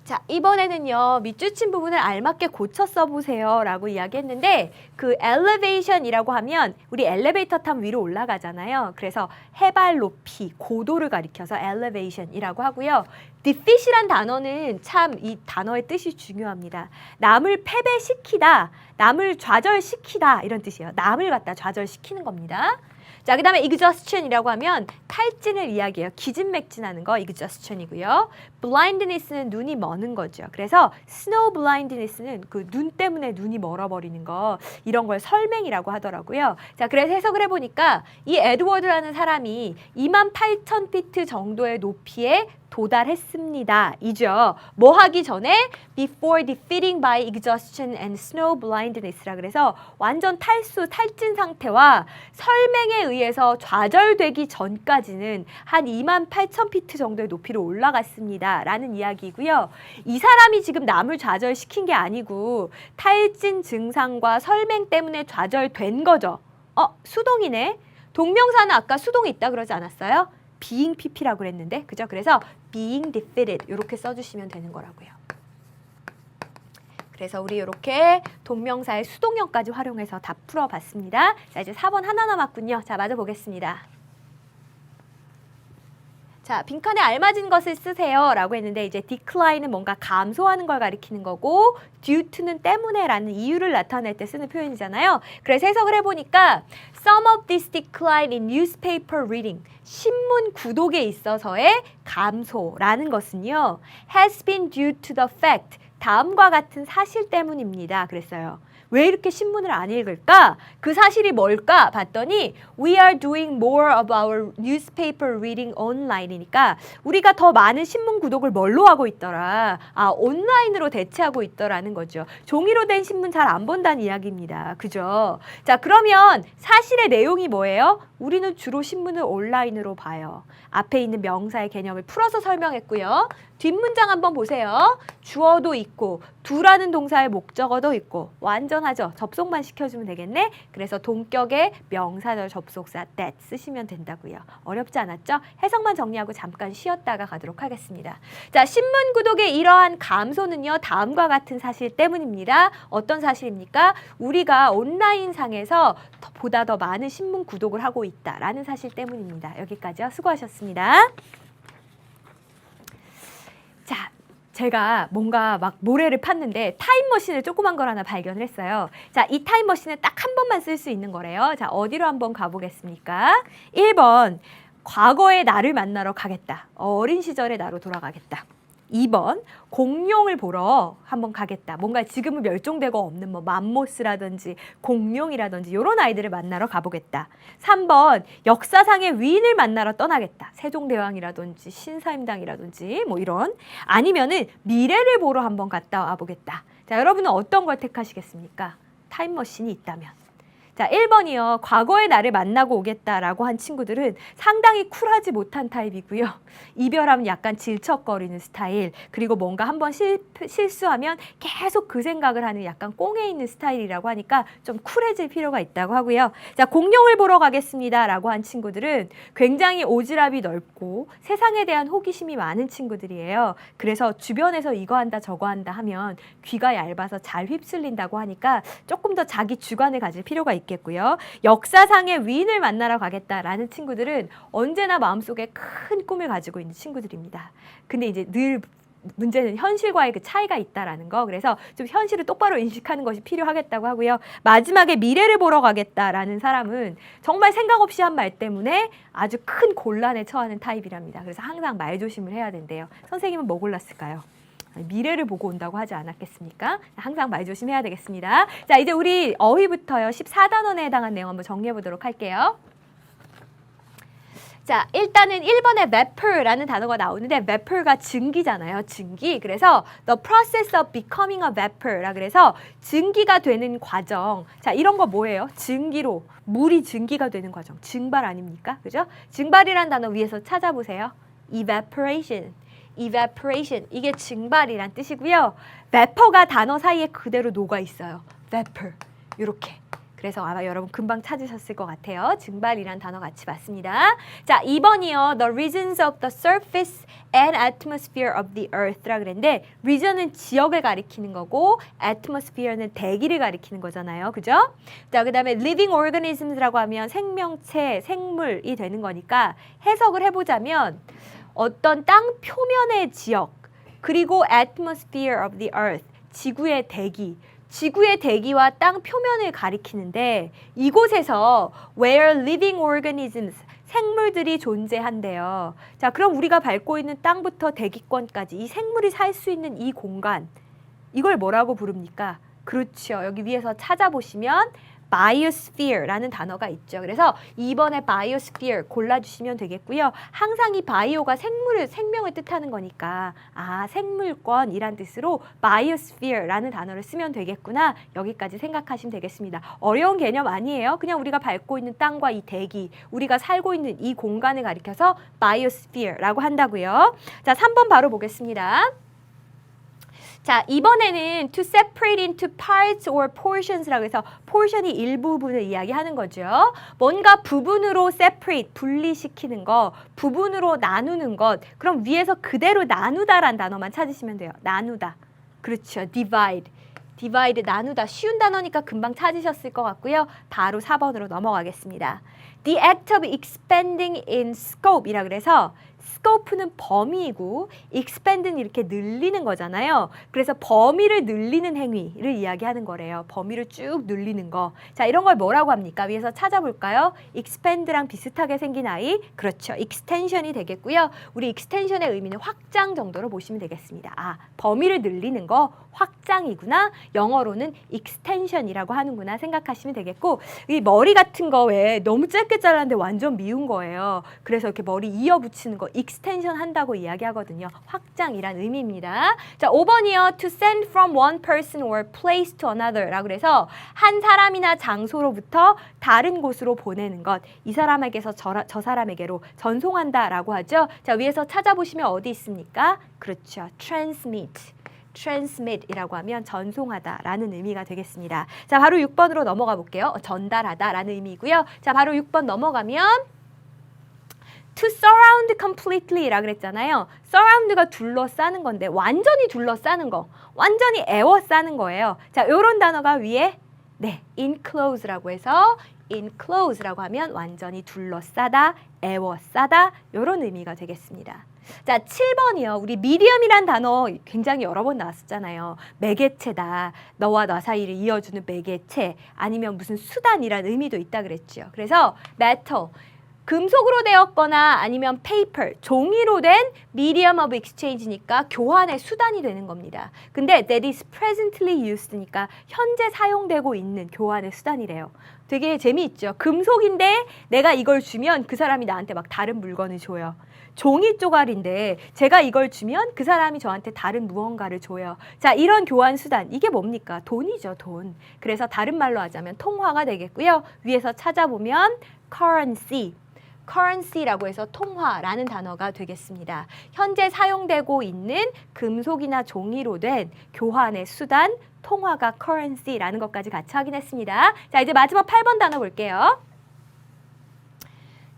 자, 이번에는요. 밑줄친 부분을 알맞게 고쳐 써보세요 라고 이야기했는데 그 elevation이라고 하면 우리 엘리베이터 타면 위로 올라가잖아요. 그래서 해발 높이, 고도를 가리켜서 elevation이라고 하고요. defeat이란 단어는 참 이 단어의 뜻이 중요합니다. 남을 패배시키다, 남을 좌절시키다 이런 뜻이에요. 남을 갖다 좌절시키는 겁니다. 자, 그 다음에 exhaustion이라고 하면 탈진을 이야기해요. 기진맥진하는 거 exhaustion이고요. blindness는 눈이 머는 거죠. 그래서 snow blindness는 그 눈 때문에 눈이 멀어버리는 거 이런 걸 설맹이라고 하더라고요. 자, 그래서 해석을 해보니까 이 에드워드라는 사람이 28,000피트 정도의 높이에 도달했습니다. 이죠. 뭐 하기 전에 before defeating by exhaustion and snow blindness라 그래서 완전 탈수, 탈진 상태와 설맹에 의해서 좌절되기 전까지는 한 28,000피트 정도의 높이로 올라갔습니다. 라는 이야기고요. 이 사람이 지금 남을 좌절시킨 게 아니고 탈진 증상과 설맹 때문에 좌절된 거죠. 수동이네. 동명사는 아까 수동이 있다 그러지 않았어요? being pp라고 그랬는데, 그죠? 그래서 being defeated 이렇게 써주시면 되는 거라고요. 그래서 우리 이렇게 동명사의 수동형까지 활용해서 다 풀어봤습니다. 자, 이제 4번 하나 남았군요. 자, 마저 보겠습니다. 자, 빈칸에 알맞은 것을 쓰세요 라고 했는데 이제 decline은 뭔가 감소하는 걸 가리키는 거고 due to는 때문에 라는 이유를 나타낼 때 쓰는 표현이잖아요. 그래서 해석을 해보니까 some of this decline in newspaper reading, 신문 구독에 있어서의 감소라는 것은요 has been due to the fact, 다음과 같은 사실 때문입니다. 그랬어요. 왜 이렇게 신문을 안 읽을까? 그 사실이 뭘까? 봤더니 we are doing more of our newspaper reading online이니까 우리가 더 많은 신문 구독을 뭘로 하고 있더라? 온라인으로 대체하고 있더라는 거죠. 종이로 된 신문 잘 안 본다는 이야기입니다. 그죠? 자, 그러면 사실의 내용이 뭐예요? 우리는 주로 신문을 온라인으로 봐요. 앞에 있는 명사의 개념을 풀어서 설명했고요. 뒷문장 한번 보세요. 주어도 있고 두라는 동사의 목적어도 있고 완전하죠. 접속만 시켜주면 되겠네. 그래서 동격의 명사절 접속사 that 쓰시면 된다고요. 어렵지 않았죠? 해석만 정리하고 잠깐 쉬었다가 가도록 하겠습니다. 자, 신문 구독의 이러한 감소는요. 다음과 같은 사실 때문입니다. 어떤 사실입니까? 우리가 온라인상에서 보다 더 많은 신문 구독을 하고 있다라는 사실 때문입니다. 여기까지요. 수고하셨습니다. 자, 제가 뭔가 막 모래를 팠는데 타임머신을 조그만 걸 하나 발견을 했어요. 자, 이 타임머신은 딱 한 번만 쓸 수 있는 거래요. 자, 어디로 한번 가보겠습니까? 1번, 과거의 나를 만나러 가겠다. 어린 시절의 나로 돌아가겠다. 2번, 공룡을 보러 한번 가겠다. 뭔가 지금은 멸종되고 없는 뭐 맘모스라든지 공룡이라든지 이런 아이들을 만나러 가보겠다. 3번, 역사상의 위인을 만나러 떠나겠다. 세종대왕이라든지 신사임당이라든지 뭐 이런. 아니면은 미래를 보러 한번 갔다 와보겠다. 자, 여러분은 어떤 걸 택하시겠습니까? 타임머신이 있다면. 자, 1번이요. 과거의 나를 만나고 오겠다라고 한 친구들은 상당히 쿨하지 못한 타입이고요. 이별하면 약간 질척거리는 스타일, 그리고 뭔가 한번 실수하면 계속 그 생각을 하는 약간 꽁에 있는 스타일이라고 하니까 좀 쿨해질 필요가 있다고 하고요. 자, 공룡을 보러 가겠습니다라고 한 친구들은 굉장히 오지랖이 넓고 세상에 대한 호기심이 많은 친구들이에요. 그래서 주변에서 이거 한다 저거 한다 하면 귀가 얇아서 잘 휩쓸린다고 하니까 조금 더 자기 주관을 가질 필요가 있겠고요. 역사상의 위인을 만나러 가겠다라는 친구들은 언제나 마음속에 큰 꿈을 가지고 있는 친구들입니다. 근데 이제 늘 문제는 현실과의 그 차이가 있다라는 거. 그래서 좀 현실을 똑바로 인식하는 것이 필요하겠다고 하고요. 마지막에 미래를 보러 가겠다라는 사람은 정말 생각 없이 한 말 때문에 아주 큰 곤란에 처하는 타입이랍니다. 그래서 항상 말조심을 해야 된대요. 선생님은 뭐 골랐을까요? 미래를 보고 온다고 하지 않았겠습니까? 항상 말조심해야 되겠습니다. 자, 이제 우리 어휘부터요. 14단원에 해당한 내용 한번 정리해 보도록 할게요. 자, 일단은 1번에 vapor라는 단어가 나오는데 vapor가 증기잖아요. 증기. 그래서 the process of becoming a vapor라 그래서 증기가 되는 과정. 자, 이런 거 뭐예요? 증기로 물이 증기가 되는 과정. 증발 아닙니까? 그죠? 증발이라는 단어 위에서 찾아보세요. evaporation. evaporation 이게 증발이란 뜻이고요. vapor가 단어 사이에 그대로 녹아 있어요. vapor 이렇게. 그래서 아마 여러분 금방 찾으셨을 것 같아요. 증발이란 단어 같이 봤습니다. 자, 2번이요. The regions of the surface and atmosphere of the earth라 그랬는데 region은 지역을 가리키는 거고 atmosphere는 대기를 가리키는 거잖아요. 그죠? 자, 그다음에 living organisms라고 하면 생명체, 생물이 되는 거니까 해석을 해보자면 어떤 땅 표면의 지역 그리고 atmosphere of the earth 지구의 대기 지구의 대기와 땅 표면을 가리키는데 이곳에서 where living organisms 생물들이 존재한대요. 자, 그럼 우리가 밟고 있는 땅부터 대기권까지 이 생물이 살 수 있는 이 공간 이걸 뭐라고 부릅니까? 그렇죠. 여기 위에서 찾아보시면 biosphere라는 단어가 있죠. 그래서 2번에 biosphere 골라주시면 되겠고요. 항상 이 바이오가 생명을 뜻하는 거니까 생물권이란 뜻으로 biosphere라는 단어를 쓰면 되겠구나. 여기까지 생각하시면 되겠습니다. 어려운 개념 아니에요. 그냥 우리가 밟고 있는 땅과 이 대기, 우리가 살고 있는 이 공간을 가리켜서 biosphere라고 한다고요. 자, 3번 바로 보겠습니다. 자, 이번에는 to separate into parts or portions라고 해서 portion이 일부분을 이야기하는 거죠. 뭔가 부분으로 separate, 분리시키는 거, 부분으로 나누는 것. 그럼 위에서 그대로 나누다란 단어만 찾으시면 돼요. 나누다. 그렇죠. divide. divide, 나누다. 쉬운 단어니까 금방 찾으셨을 것 같고요. 바로 4번으로 넘어가겠습니다. The act of expanding in scope이라 그래서 scope는 범위이고 expand는 이렇게 늘리는 거잖아요. 그래서 범위를 늘리는 행위를 이야기하는 거래요. 범위를 쭉 늘리는 거. 자, 이런 걸 뭐라고 합니까? 위에서 찾아볼까요? expand랑 비슷하게 생긴 아이. 그렇죠. extension이 되겠고요. 우리 extension의 의미는 확장 정도로 보시면 되겠습니다. 범위를 늘리는 거 확장이구나. 영어로는 extension이라고 하는구나 생각하시면 되겠고 이 머리 같은 거 왜 너무 짧게 잘랐는데 완전 미운 거예요. 그래서 이렇게 머리 이어 붙이는 거 extension 한다고 이야기하거든요. 확장이란 의미입니다. 자, 5번이요. To send from one person or place to another 라고 해서 한 사람이나 장소로부터 다른 곳으로 보내는 것. 이 사람에게서 저 사람에게로 전송한다라고 하죠. 자, 위에서 찾아보시면 어디 있습니까? 그렇죠. transmit이라고 하면 전송하다라는 의미가 되겠습니다. 자, 바로 6번으로 넘어가 볼게요. 전달하다라는 의미고요. 자, 바로 6번 넘어가면 to surround completely라 그랬잖아요. surround가 둘러싸는 건데 완전히 둘러싸는 거, 완전히 에워싸는 거예요. 자, 이런 단어가 위에 enclose라고 해서 enclose라고 하면 완전히 둘러싸다, 에워싸다 이런 의미가 되겠습니다. 자, 7번이요. 우리 medium이란 단어 굉장히 여러 번 나왔었잖아요. 매개체다. 너와 나 사이를 이어주는 매개체 아니면 무슨 수단이란 의미도 있다 그랬죠. 그래서 metal 금속으로 되었거나 아니면 paper, 종이로 된 medium of exchange니까 교환의 수단이 되는 겁니다. 근데 that is presently used니까 현재 사용되고 있는 교환의 수단이래요. 되게 재미있죠. 금속인데 내가 이걸 주면 그 사람이 나한테 막 다른 물건을 줘요. 종이 쪼가리인데 제가 이걸 주면 그 사람이 저한테 다른 무언가를 줘요. 자, 이런 교환 수단, 이게 뭡니까? 돈이죠, 돈. 그래서 다른 말로 하자면 통화가 되겠고요. 위에서 찾아보면 currency라고 해서 통화라는 단어가 되겠습니다. 현재 사용되고 있는 금속이나 종이로 된 교환의 수단, 통화가 currency라는 것까지 같이 확인했습니다. 자, 이제 마지막 8번 단어 볼게요.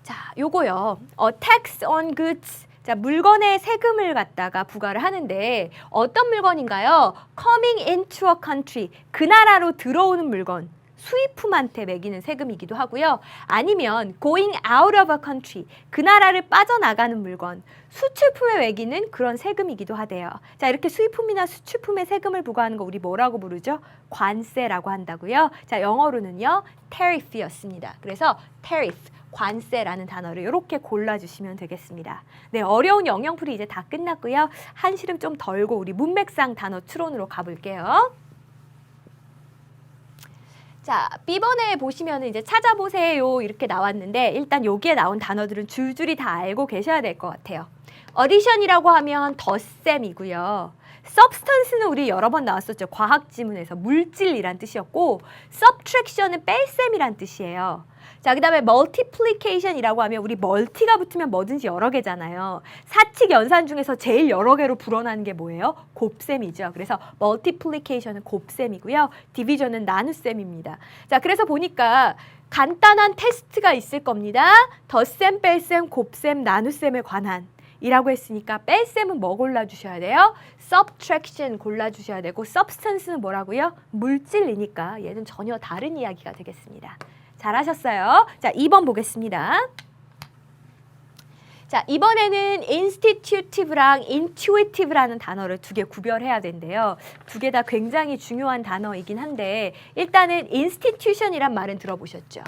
자, 요거요. tax on goods. 자, 물건에 세금을 갖다가 부과를 하는데 어떤 물건인가요? coming into a country. 그 나라로 들어오는 물건. 수입품한테 매기는 세금이기도 하고요. 아니면 going out of a country, 그 나라를 빠져나가는 물건, 수출품에 매기는 그런 세금이기도 하대요. 자, 이렇게 수입품이나 수출품에 세금을 부과하는 거 우리 뭐라고 부르죠? 관세라고 한다고요. 자, 영어로는요, tariff였습니다. 그래서 tariff, 관세라는 단어를 이렇게 골라주시면 되겠습니다. 네, 어려운 영영풀이 이제 다 끝났고요. 한시름 좀 덜고 우리 문맥상 단어 추론으로 가볼게요. 자, B번에 보시면 이제 찾아보세요 이렇게 나왔는데 일단 여기에 나온 단어들은 줄줄이 다 알고 계셔야 될 것 같아요. addition이라고 하면 덧셈이고요. substance는 우리 여러 번 나왔었죠. 과학 지문에서 물질이란 뜻이었고 subtraction은 뺄셈이란 뜻이에요. 자, 그 다음에 multiplication이라고 하면 우리 멀티가 붙으면 뭐든지 여러 개잖아요. 사칙 연산 중에서 제일 여러 개로 불어나는 게 뭐예요? 곱셈이죠. 그래서 multiplication은 곱셈이고요. division은 나눗셈입니다. 자, 그래서 보니까 간단한 테스트가 있을 겁니다. 덧셈, 뺄셈, 곱셈, 나눗셈에 관한 이라고 했으니까 뺄셈은 뭐 골라주셔야 돼요? subtraction 골라주셔야 되고 substance는 뭐라고요? 물질이니까 얘는 전혀 다른 이야기가 되겠습니다. 잘하셨어요. 자, 2번 보겠습니다. 자, 이번에는 institutive랑 intuitive라는 단어를 두 개 구별해야 된대요. 두 개 다 굉장히 중요한 단어이긴 한데 일단은 institution이란 말은 들어보셨죠?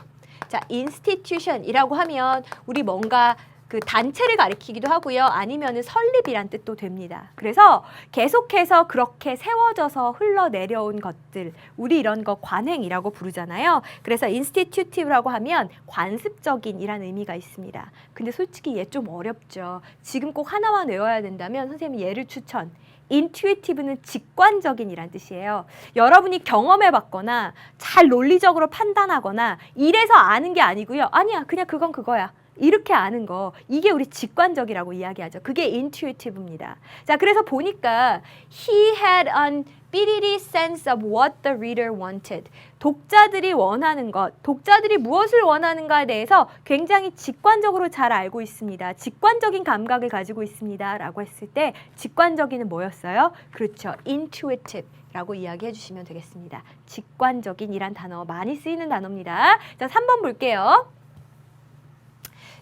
자, institution이라고 하면 우리 뭔가 그 단체를 가리키기도 하고요. 아니면은 설립이란 뜻도 됩니다. 그래서 계속해서 그렇게 세워져서 흘러내려온 것들, 우리 이런 거 관행이라고 부르잖아요. 그래서 institutive라고 하면 관습적인이라는 의미가 있습니다. 근데 솔직히 얘 좀 어렵죠. 지금 꼭 하나만 외워야 된다면 선생님이 얘를 추천. intuitive는 직관적인이란 뜻이에요. 여러분이 경험해봤거나 잘 논리적으로 판단하거나 이래서 아는 게 아니고요. 아니야, 그냥 그건 그거야. 이렇게 아는 거, 이게 우리 직관적이라고 이야기하죠. 그게 intuitive입니다. 자, 그래서 보니까 he had an 삐리리 sense of what the reader wanted. 독자들이 원하는 것, 독자들이 무엇을 원하는가에 대해서 굉장히 직관적으로 잘 알고 있습니다. 직관적인 감각을 가지고 있습니다. 라고 했을 때 직관적인은 뭐였어요? 그렇죠. intuitive. 라고 이야기해 주시면 되겠습니다. 직관적인이란 단어 많이 쓰이는 단어입니다. 자, 3번 볼게요.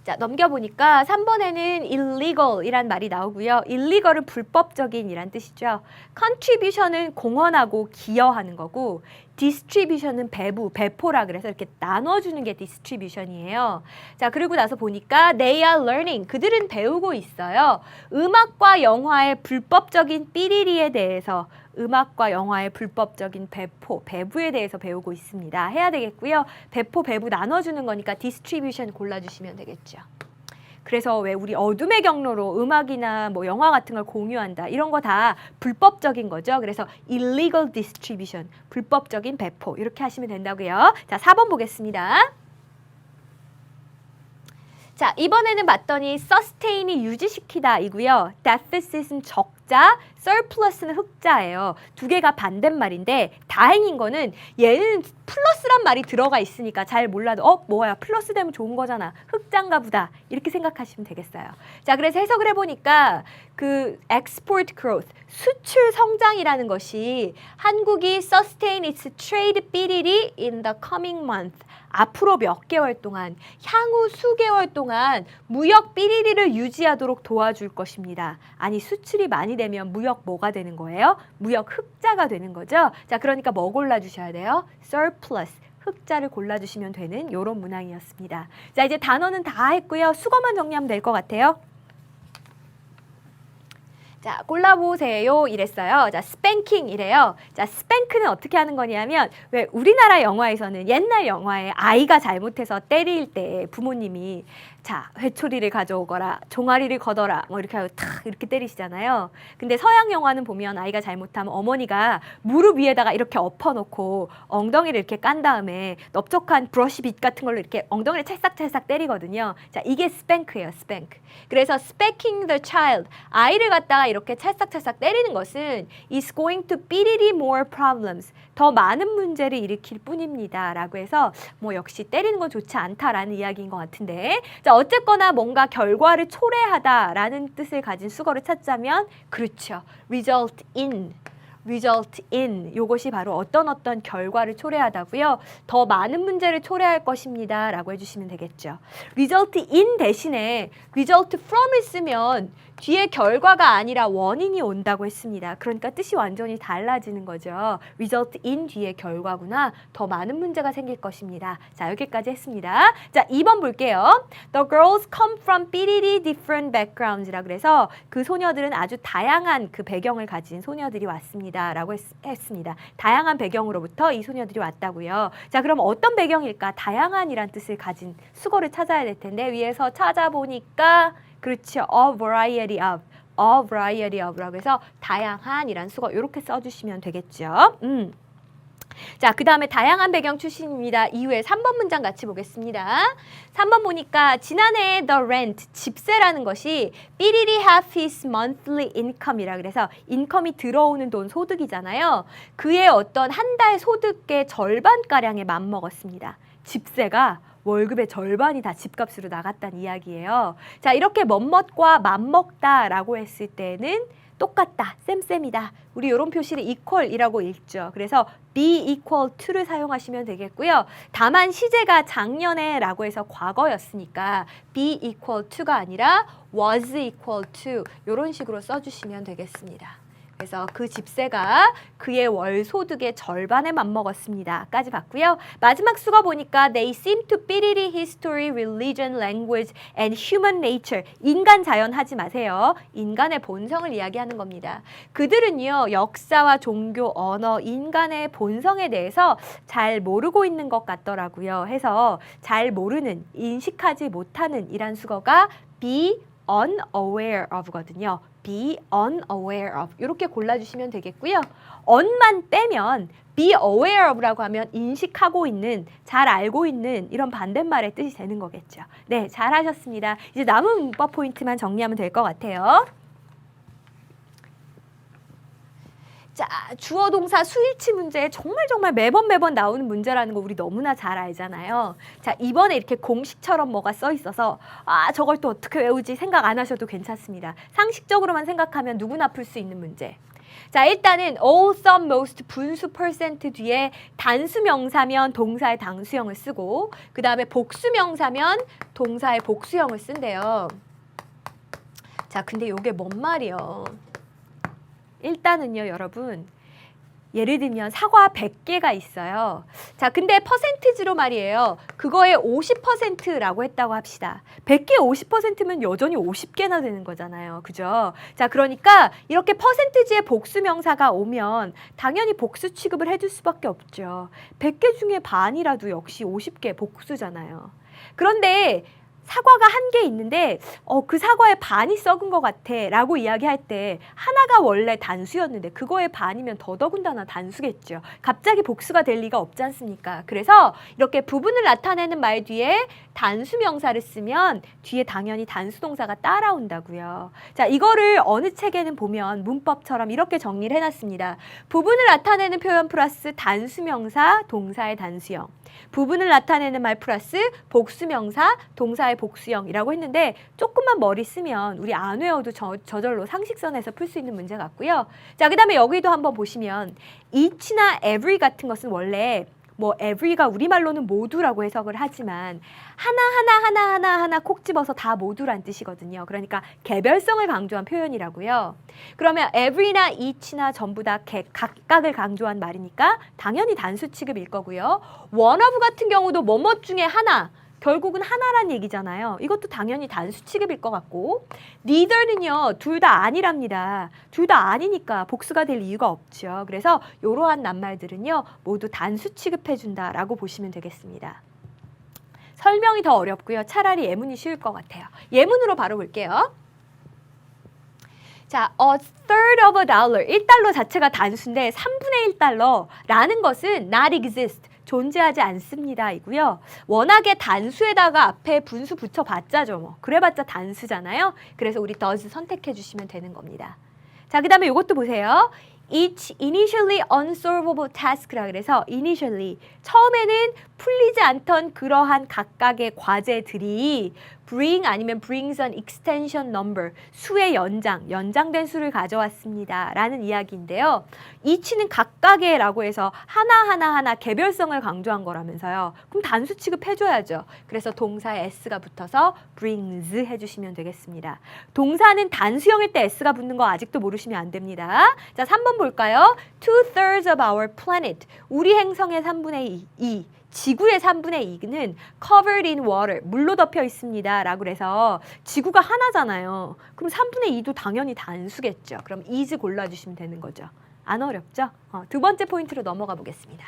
자, 넘겨보니까 3번에는 illegal이란 말이 나오고요. illegal은 불법적인이란 뜻이죠. contribution은 공헌하고 기여하는 거고 distribution은 배부, 배포라 그래서 이렇게 나눠주는 게 distribution이에요. 자, 그리고 나서 보니까 they are learning, 그들은 배우고 있어요. 음악과 영화의 불법적인 삐리리에 대해서 음악과 영화의 불법적인 배포, 배부에 대해서 배우고 있습니다. 해야 되겠고요. 배포, 배부 나눠주는 거니까 distribution 골라주시면 되겠죠. 그래서 왜 우리 어둠의 경로로 음악이나 뭐 영화 같은 걸 공유한다. 이런 거 다 불법적인 거죠. 그래서 illegal distribution, 불법적인 배포 이렇게 하시면 된다고요. 자, 4번 보겠습니다. 자, 이번에는 봤더니 sustain이 유지시키다 이고요. deficit은 적자, surplus는 흑자예요. 두 개가 반대말인데 다행인 거는 얘는 플러스란 말이 들어가 있으니까 잘 몰라도 뭐야 플러스 되면 좋은 거잖아. 흑자인가 보다. 이렇게 생각하시면 되겠어요. 자, 그래서 해석을 해보니까 그 export growth, 수출 성장이라는 것이 한국이 sustain its trade 삐리리 in the coming month. 앞으로 몇 개월 동안, 향후 수개월 동안 무역 삐리리를 유지하도록 도와줄 것입니다. 아니, 수출이 많이 되면 무역 뭐가 되는 거예요? 무역 흑자가 되는 거죠. 자, 그러니까 뭐 골라주셔야 돼요? surplus, 흑자를 골라주시면 되는 이런 문항이었습니다. 자, 이제 단어는 다 했고요. 수거만 정리하면 될 것 같아요. 자, 골라보세요 이랬어요. 자, 스팽킹 이래요. 자, 스팽크는 어떻게 하는 거냐면 왜 우리나라 영화에서는 옛날 영화에 아이가 잘못해서 때릴 때 부모님이 자, 회초리를 가져오거라, 종아리를 걷어라 뭐 이렇게 하고 탁 이렇게 때리시잖아요. 근데 서양 영화는 보면 아이가 잘못하면 어머니가 무릎 위에다가 이렇게 엎어놓고 엉덩이를 이렇게 깐 다음에 넓적한 브러쉬 빗 같은 걸로 이렇게 엉덩이를 찰싹찰싹 때리거든요. 자, 이게 스팽크예요, 스팽크. 그래서 spanking the child, 아이를 갖다가 이렇게 찰싹찰싹 때리는 것은 is going to 삐리리 more problems, 더 많은 문제를 일으킬 뿐입니다. 라고 해서 뭐 역시 때리는 건 좋지 않다라는 이야기인 것 같은데, 자, 어쨌거나 뭔가 결과를 초래하다라는 뜻을 가진 수거를 찾자면 그렇죠. result in 요것이 바로 어떤 결과를 초래하다고요. 더 많은 문제를 초래할 것입니다. 라고 해주시면 되겠죠. result in 대신에 result from을 쓰면 뒤에 결과가 아니라 원인이 온다고 했습니다. 그러니까 뜻이 완전히 달라지는 거죠. result in 뒤에 결과구나. 더 많은 문제가 생길 것입니다. 자, 여기까지 했습니다. 자, 2번 볼게요. The girls come from 삐리리 different backgrounds이라 그래서 그 소녀들은 아주 다양한 그 배경을 가진 소녀들이 왔습니다. 라고 했습니다. 다양한 배경으로부터 이 소녀들이 왔다고요. 자, 그럼 어떤 배경일까? 다양한이란 뜻을 가진 수거를 찾아야 될 텐데 위에서 찾아보니까 그렇죠. a variety of 라고 해서 다양한이란 수거 이렇게 써주시면 되겠죠. 자, 그 다음에 다양한 배경 출신입니다. 이후에 3번 문장 같이 보겠습니다. 3번 보니까 지난해 the rent, 집세라는 것이 삐리리 half his monthly income이라 그래서 인컴이 들어오는 돈 소득이잖아요. 그의 어떤 한 달 소득의 절반가량에 맞먹었습니다. 집세가 월급의 절반이 다 집값으로 나갔다는 이야기예요. 자, 이렇게 멋멋과 맞먹다라고 했을 때는 똑같다, 쌤쌤이다. 우리 이런 표시를 equal이라고 읽죠. 그래서 be equal to를 사용하시면 되겠고요. 다만 시제가 작년에라고 해서 과거였으니까 be equal to가 아니라 was equal to 이런 식으로 써주시면 되겠습니다. 그래서 그 집세가 그의 월 소득의 절반에 맞먹었습니다. 까지 봤고요. 마지막 수거 보니까 they seem to 삐리리 history, religion, language and human nature. 인간 자연 하지 마세요. 인간의 본성을 이야기하는 겁니다. 그들은요, 역사와 종교, 언어, 인간의 본성에 대해서 잘 모르고 있는 것 같더라고요. 해서 잘 모르는, 인식하지 못하는 이란 수거가 be unaware of거든요. be unaware of 이렇게 골라주시면 되겠고요. on만 빼면 be aware of라고 하면 인식하고 있는, 잘 알고 있는 이런 반대말의 뜻이 되는 거겠죠. 네, 잘하셨습니다. 이제 남은 문법 포인트만 정리하면 될 것 같아요. 자, 주어 동사 수일치 문제 정말 매번 나오는 문제라는 거 우리 너무나 잘 알잖아요. 자, 이번에 이렇게 공식처럼 뭐가 써 있어서 아, 저걸 또 어떻게 외우지 생각 안 하셔도 괜찮습니다. 상식적으로만 생각하면 누구나 풀 수 있는 문제. 자, 일단은 all, some, most, 분수, percent 뒤에 단수 명사면 동사의 당수형을 쓰고 그 다음에 복수 명사면 동사의 복수형을 쓴대요. 자, 근데 이게 뭔 말이요? 일단은요, 여러분. 예를 들면 사과 100개가 있어요. 자, 근데 퍼센티지로 말이에요. 그거의 50%라고 했다고 합시다. 100개 50%면 여전히 50개나 되는 거잖아요. 그죠? 자, 그러니까 이렇게 퍼센티지의 복수 명사가 오면 당연히 복수 취급을 해줄 수밖에 없죠. 100개 중에 반이라도 역시 50개 복수잖아요. 그런데 사과가 한 개 있는데 그 사과의 반이 썩은 것 같아 라고 이야기할 때 하나가 원래 단수였는데 그거의 반이면 더더군다나 단수겠죠. 갑자기 복수가 될 리가 없지 않습니까? 그래서 이렇게 부분을 나타내는 말 뒤에 단수 명사를 쓰면 뒤에 당연히 단수 동사가 따라온다고요. 자, 이거를 어느 책에는 보면 문법처럼 이렇게 정리를 해놨습니다. 부분을 나타내는 표현 플러스 단수 명사, 동사의 단수형. 부분을 나타내는 말 플러스 복수명사, 동사의 복수형이라고 했는데 조금만 머리 쓰면 우리 안 외워도 저절로 상식선에서 풀 수 있는 문제 같고요. 자, 그 다음에 여기도 한번 보시면 each나 every 같은 것은 원래 뭐 every가 우리말로는 모두라고 해석을 하지만 하나 콕 집어서 다 모두란 뜻이거든요. 그러니까 개별성을 강조한 표현이라고요. 그러면 every나 each나 전부 다 각각을 강조한 말이니까 당연히 단수 취급일 거고요. one of 같은 경우도 뭐뭐 중에 하나, 결국은 하나란 얘기잖아요. 이것도 당연히 단수 취급일 것 같고 neither는요, 둘 다 아니랍니다. 둘 다 아니니까 복수가 될 이유가 없죠. 그래서 이러한 낱말들은요, 모두 단수 취급해준다라고 보시면 되겠습니다. 설명이 더 어렵고요. 차라리 예문이 쉬울 것 같아요. 예문으로 바로 볼게요. 자, a third of a dollar, 1달러 자체가 단수인데 3분의 1달러라는 것은 not exist, 존재하지 않습니다 이고요. 워낙에 단수에다가 앞에 분수 붙여봤자죠. 뭐. 그래봤자 단수잖아요. 그래서 우리 does 선택해 주시면 되는 겁니다. 자, 그 다음에 이것도 보세요. Each initially unsolvable task라 그래서 initially 처음에는 풀리지 않던 그러한 각각의 과제들이 bring 아니면 brings an extension number 수의 연장된 수를 가져왔습니다 라는 이야기인데요. each는 각각의 라고 해서 하나 개별성을 강조한 거라면서요. 그럼 단수 취급해줘야죠. 그래서 동사에 s가 붙어서 brings 해주시면 되겠습니다. 동사는 단수형일 때 s가 붙는 거 아직도 모르시면 안 됩니다. 자, 3번 볼까요? 2/3 of our planet, 우리 행성의 3분의 2 지구의 3분의 2는 covered in water, 물로 덮여 있습니다 라고 해서 지구가 하나잖아요. 그럼 3분의 2도 당연히 단수겠죠. 그럼 is 골라주시면 되는 거죠. 안 어렵죠? 두 번째 포인트로 넘어가 보겠습니다.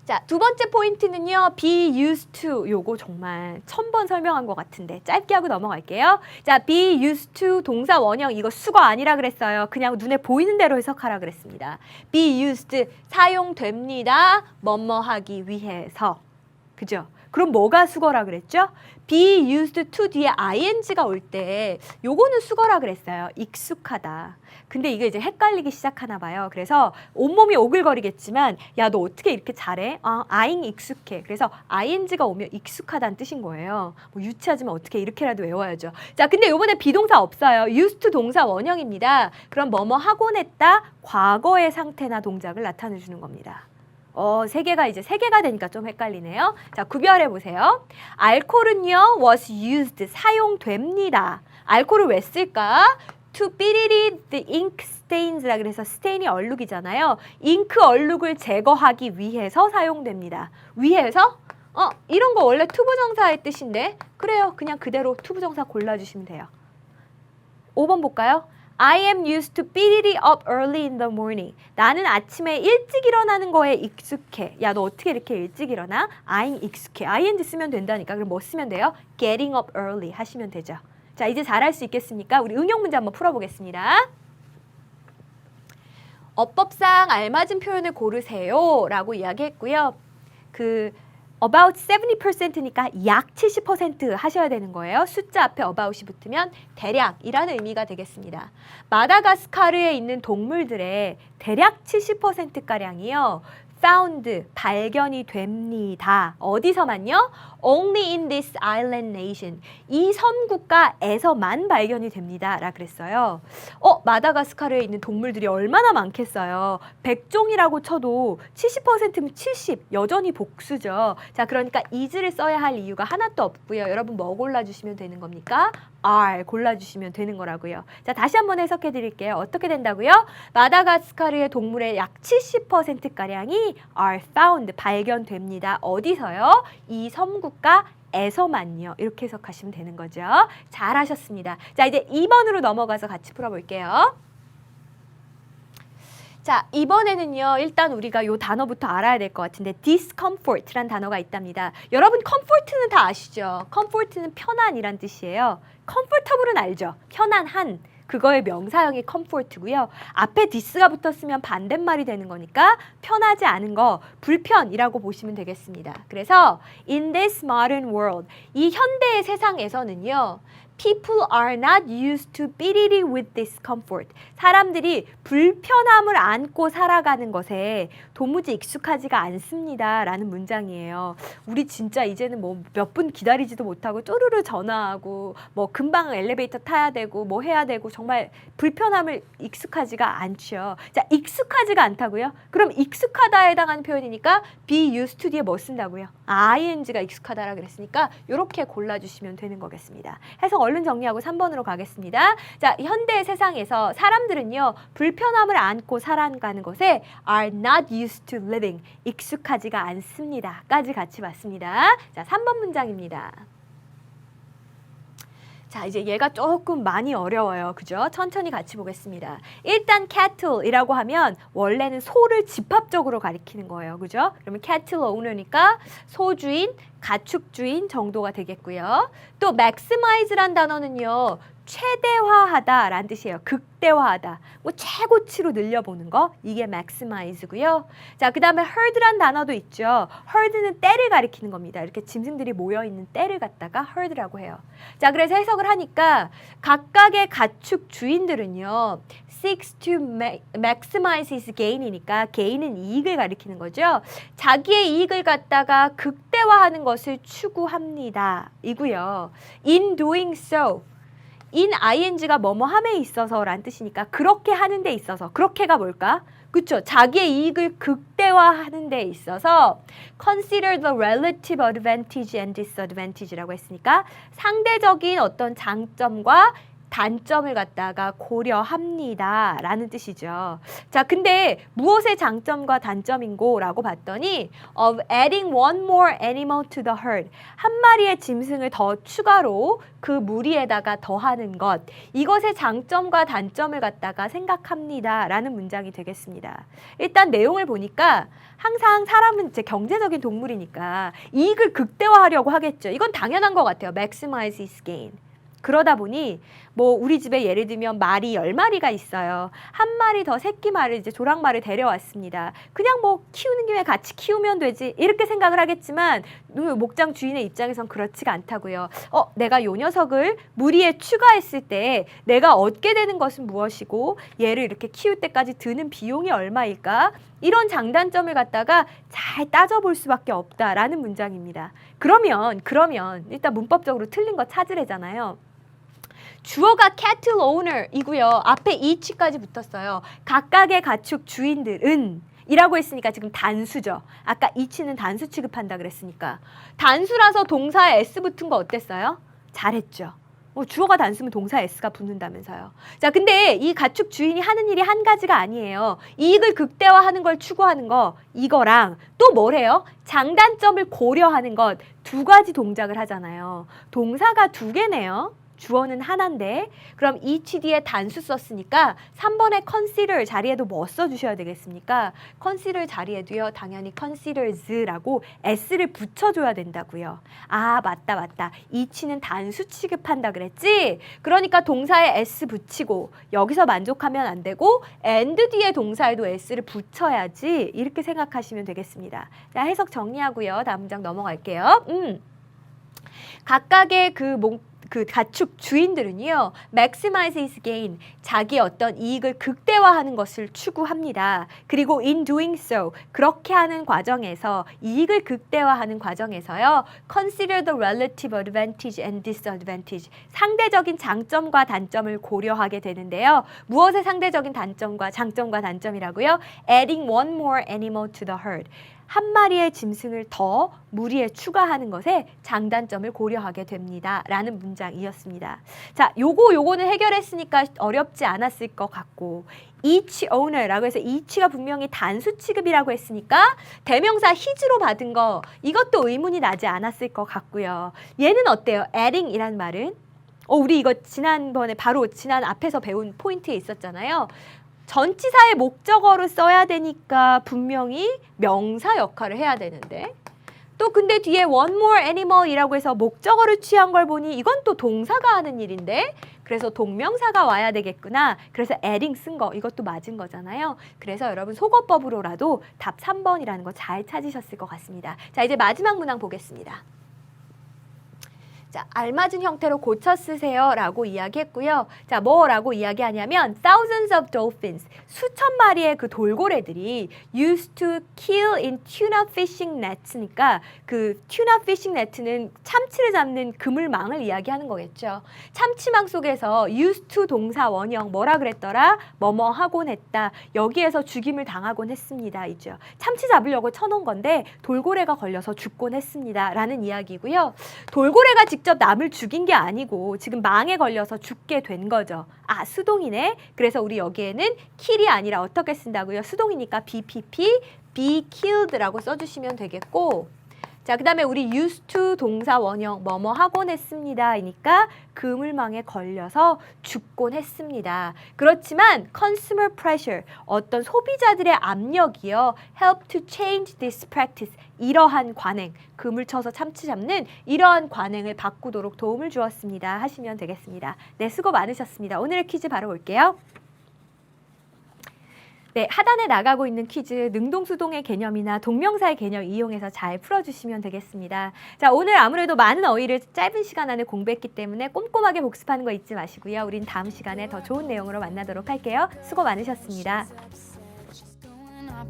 자, 두 번째 포인트는요. be used to. 요거 정말 1000번 설명한 것 같은데 짧게 하고 넘어갈게요. 자, be used to 동사 원형 이거 수거 아니라 그랬어요. 그냥 눈에 보이는 대로 해석하라 그랬습니다. be used 사용됩니다. 뭐뭐 하기 위해서. 그죠? 그럼 뭐가 수거라 그랬죠? be used to 뒤에 ing가 올 때 요거는 수거라 그랬어요. 익숙하다. 근데 이게 이제 헷갈리기 시작하나 봐요. 그래서 온몸이 오글거리겠지만 야, 너 어떻게 이렇게 잘해? 아잉 익숙해. 그래서 ing가 오면 익숙하다는 뜻인 거예요. 뭐 유치하지만 어떻게 이렇게라도 외워야죠. 자, 근데 요번에 비동사 없어요. used to 동사 원형입니다. 그럼 뭐뭐 하곤 했다. 과거의 상태나 동작을 나타내 주는 겁니다. 세 개가 되니까 좀 헷갈리네요. 자, 구별해 보세요. 알코올은요, was used, 사용됩니다. 알코올을 왜 쓸까? To 삐리리 the ink stains라 그래서 stain이 얼룩이잖아요. 잉크 얼룩을 제거하기 위해서 사용됩니다. 위해서? 이런 거 원래 투부정사의 뜻인데 그래요. 그냥 그대로 투부정사 골라주시면 돼요. 5번 볼까요? I am used to 삐리리 up early in the morning. 나는 아침에 일찍 일어나는 거에 익숙해. 야, 너 어떻게 이렇게 일찍 일어나? I'm 익숙해. ing 쓰면 된다니까. 그럼 뭐 쓰면 돼요? Getting up early 하시면 되죠. 자, 이제 잘할 수 있겠습니까? 우리 응용 문제 한번 풀어보겠습니다. 어법상 알맞은 표현을 고르세요 라고 이야기했고요. about 70%니까 약 70% 하셔야 되는 거예요. 숫자 앞에 about이 붙으면 대략이라는 의미가 되겠습니다. 마다가스카르에 있는 동물들의 대략 70%가량이요. found, 발견이 됩니다. 어디서만요? Only in this island nation. 이 섬 국가에서만 발견이 됩니다. 라 그랬어요. 마다가스카르에 있는 동물들이 얼마나 많겠어요. 100종이라고 쳐도 70%면 70, 여전히 복수죠. 자, 그러니까 is를 써야 할 이유가 하나도 없고요. 여러분 뭐 골라주시면 되는 겁니까? are 골라주시면 되는 거라고요. 자, 다시 한번 해석해 드릴게요. 어떻게 된다고요? 마다가스카르의 동물의 약 70%가량이 are found, 발견됩니다. 어디서요? 이 섬국가에서만요. 이렇게 해석하시면 되는 거죠. 잘하셨습니다. 자, 이제 2번으로 넘어가서 같이 풀어볼게요. 자, 이번에는요. 일단 우리가 요 단어부터 알아야 될 것 같은데 discomfort란 단어가 있답니다. 여러분 comfort는 다 아시죠? comfort는 편안이란 뜻이에요. comfortable은 알죠? 편안한. 그거의 명사형이 comfort고요. 앞에 this가 붙었으면 반대말이 되는 거니까 편하지 않은 거, 불편이라고 보시면 되겠습니다. 그래서 in this modern world, 이 현대의 세상에서는요. People are not used to 삐리리 with discomfort. 사람들이 불편함을 안고 살아가는 것에 도무지 익숙하지가 않습니다. 라는 문장이에요. 우리 진짜 이제는 뭐 몇 분 기다리지도 못하고 쪼르르 전화하고 뭐 금방 엘리베이터 타야 되고 뭐 해야 되고 정말 불편함을 익숙하지가 않죠. 자, 익숙하지가 않다고요? 그럼 익숙하다에 해당하는 표현이니까 be used to 뒤에 뭐 쓴다고요? ing가 익숙하다라 그랬으니까 이렇게 골라주시면 되는 거겠습니다. 해석 얼른 정리하고 3번으로 가겠습니다. 자, 현대 세상에서 사람들은요. 불편함을 안고 살아가는 것에 are not used to living. 익숙하지가 않습니다. 까지 같이 봤습니다. 자, 3번 문장입니다. 자, 이제 얘가 조금 많이 어려워요. 그죠? 천천히 같이 보겠습니다. 일단 cattle이라고 하면 원래는 소를 집합적으로 가리키는 거예요. 그죠? 그러면 cattle owner니까 소주인, 가축주인 정도가 되겠고요. 또 maximize란 단어는요. 최대화하다라는 뜻이에요. 극대화하다. 뭐 최고치로 늘려보는 거. 이게 maximize고요. 자, 그 다음에 herd란 단어도 있죠. herd는 떼를 가리키는 겁니다. 이렇게 짐승들이 모여있는 떼를 갖다가 herd라고 해요. 자, 그래서 해석을 하니까 각각의 가축 주인들은요. seeks to maximize his gain이니까 gain은 이익을 가리키는 거죠. 자기의 이익을 갖다가 극대화하는 것을 추구합니다. 이고요. In doing so. in ing가 뭐뭐함에 있어서라는 뜻이니까 그렇게 하는 데 있어서 그렇게가 뭘까? 그렇죠. 자기의 이익을 극대화하는 데 있어서 consider the relative advantage and disadvantage라고 했으니까 상대적인 어떤 장점과 단점을 갖다가 고려합니다 라는 뜻이죠. 자, 근데 무엇의 장점과 단점인고 라고 봤더니 of adding one more animal to the herd, 한 마리의 짐승을 더 추가로 그 무리에다가 더하는 것, 이것의 장점과 단점을 갖다가 생각합니다 라는 문장이 되겠습니다. 일단 내용을 보니까 항상 사람은 이제 경제적인 동물이니까 이익을 극대화하려고 하겠죠. 이건 당연한 것 같아요. maximize his gain. 그러다 보니 뭐 우리 집에 예를 들면 말이 10마리가 있어요. 한 마리 더 새끼 말을 이제 조랑말을 데려왔습니다. 그냥 뭐 키우는 김에 같이 키우면 되지 이렇게 생각을 하겠지만 목장 주인의 입장에선 그렇지가 않다고요. 내가 요 녀석을 무리에 추가했을 때 내가 얻게 되는 것은 무엇이고 얘를 이렇게 키울 때까지 드는 비용이 얼마일까? 이런 장단점을 갖다가 잘 따져볼 수밖에 없다라는 문장입니다. 그러면 일단 문법적으로 틀린 거 찾으래잖아요. 주어가 cattle owner이고요. 앞에 each까지 붙었어요. 각각의 가축 주인들은 이라고 했으니까 지금 단수죠. 아까 each는 단수 취급한다 그랬으니까. 단수라서 동사에 s 붙은 거 어땠어요? 잘했죠. 주어가 단수면 동사에 s가 붙는다면서요. 자, 근데 이 가축 주인이 하는 일이 한 가지가 아니에요. 이익을 극대화하는 걸 추구하는 거, 이거랑 또 뭐래요? 장단점을 고려하는 것, 두 가지 동작을 하잖아요. 동사가 두 개네요. 주어는 하나인데 그럼 each 뒤에 단수 썼으니까 3번의 consider 자리에도 뭐 써주셔야 되겠습니까? consider 자리에도요. 당연히 considers라고 s를 붙여줘야 된다고요. 아, 맞다. each는 단수 취급한다 그랬지? 그러니까 동사에 s 붙이고 여기서 만족하면 안 되고 and 뒤에 동사에도 s를 붙여야지 이렇게 생각하시면 되겠습니다. 자, 해석 정리하고요. 다음 문장 넘어갈게요. 각각의 그 가축 주인들은요, maximize his gain, 자기 어떤 이익을 극대화하는 것을 추구합니다. 그리고 in doing so, 그렇게 하는 과정에서, 이익을 극대화하는 과정에서요, consider the relative advantage and disadvantage, 상대적인 장점과 단점을 고려하게 되는데요. 무엇의 상대적인 단점과 장점과 단점이라고요? adding one more animal to the herd. 한 마리의 짐승을 더 무리에 추가하는 것에 장단점을 고려하게 됩니다. 라는 문장이었습니다. 자, 요거는 해결했으니까 어렵지 않았을 것 같고 each owner라고 해서 each가 분명히 단수 취급이라고 했으니까 대명사 his로 받은 거 이것도 의문이 나지 않았을 것 같고요. 얘는 어때요? adding이란 말은 우리 이거 지난 앞에서 배운 포인트에 있었잖아요. 전치사의 목적어로 써야 되니까 분명히 명사 역할을 해야 되는데 또 근데 뒤에 one more animal이라고 해서 목적어를 취한 걸 보니 이건 또 동사가 하는 일인데 그래서 동명사가 와야 되겠구나. 그래서 adding 쓴 거 이것도 맞은 거잖아요. 그래서 여러분 속어법으로라도 답 3번이라는 거 잘 찾으셨을 것 같습니다. 자, 이제 마지막 문항 보겠습니다. 자, 알맞은 형태로 고쳐 쓰세요 라고 이야기했고요. 자, 뭐라고 이야기하냐면 thousands of dolphins, 수천 마리의 그 돌고래들이 used to kill in tuna fishing nets니까 그 tuna fishing net는 참치를 잡는 그물망을 이야기하는 거겠죠. 참치망 속에서 used to 동사 원형 뭐라 그랬더라? 뭐뭐 하곤 했다. 여기에서 죽임을 당하곤 했습니다. 이죠. 참치 잡으려고 쳐놓은 건데 돌고래가 걸려서 죽곤 했습니다. 라는 이야기고요. 돌고래가 직접 남을 죽인 게 아니고 지금 망에 걸려서 죽게 된 거죠. 아, 수동이네. 그래서 우리 여기에는 kill이 아니라 어떻게 쓴다고요? 수동이니까 BPP, be killed라고 써주시면 되겠고 자, 그 다음에 우리 used to 동사 원형 뭐뭐 하곤 했습니다. 이니까 그물망에 걸려서 죽곤 했습니다. 그렇지만 consumer pressure, 어떤 소비자들의 압력이요. help to change this practice, 이러한 관행, 그물 쳐서 참치 잡는 이러한 관행을 바꾸도록 도움을 주었습니다. 하시면 되겠습니다. 네, 수고 많으셨습니다. 오늘의 퀴즈 바로 볼게요. 네, 하단에 나가고 있는 퀴즈 능동수동의 개념이나 동명사의 개념 이용해서 잘 풀어주시면 되겠습니다. 자, 오늘 아무래도 많은 어휘를 짧은 시간 안에 공부했기 때문에 꼼꼼하게 복습하는 거 잊지 마시고요. 우린 다음 시간에 더 좋은 내용으로 만나도록 할게요. 수고 많으셨습니다.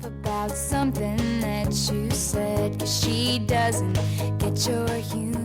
About something that you said, 'cause she doesn't get your humor.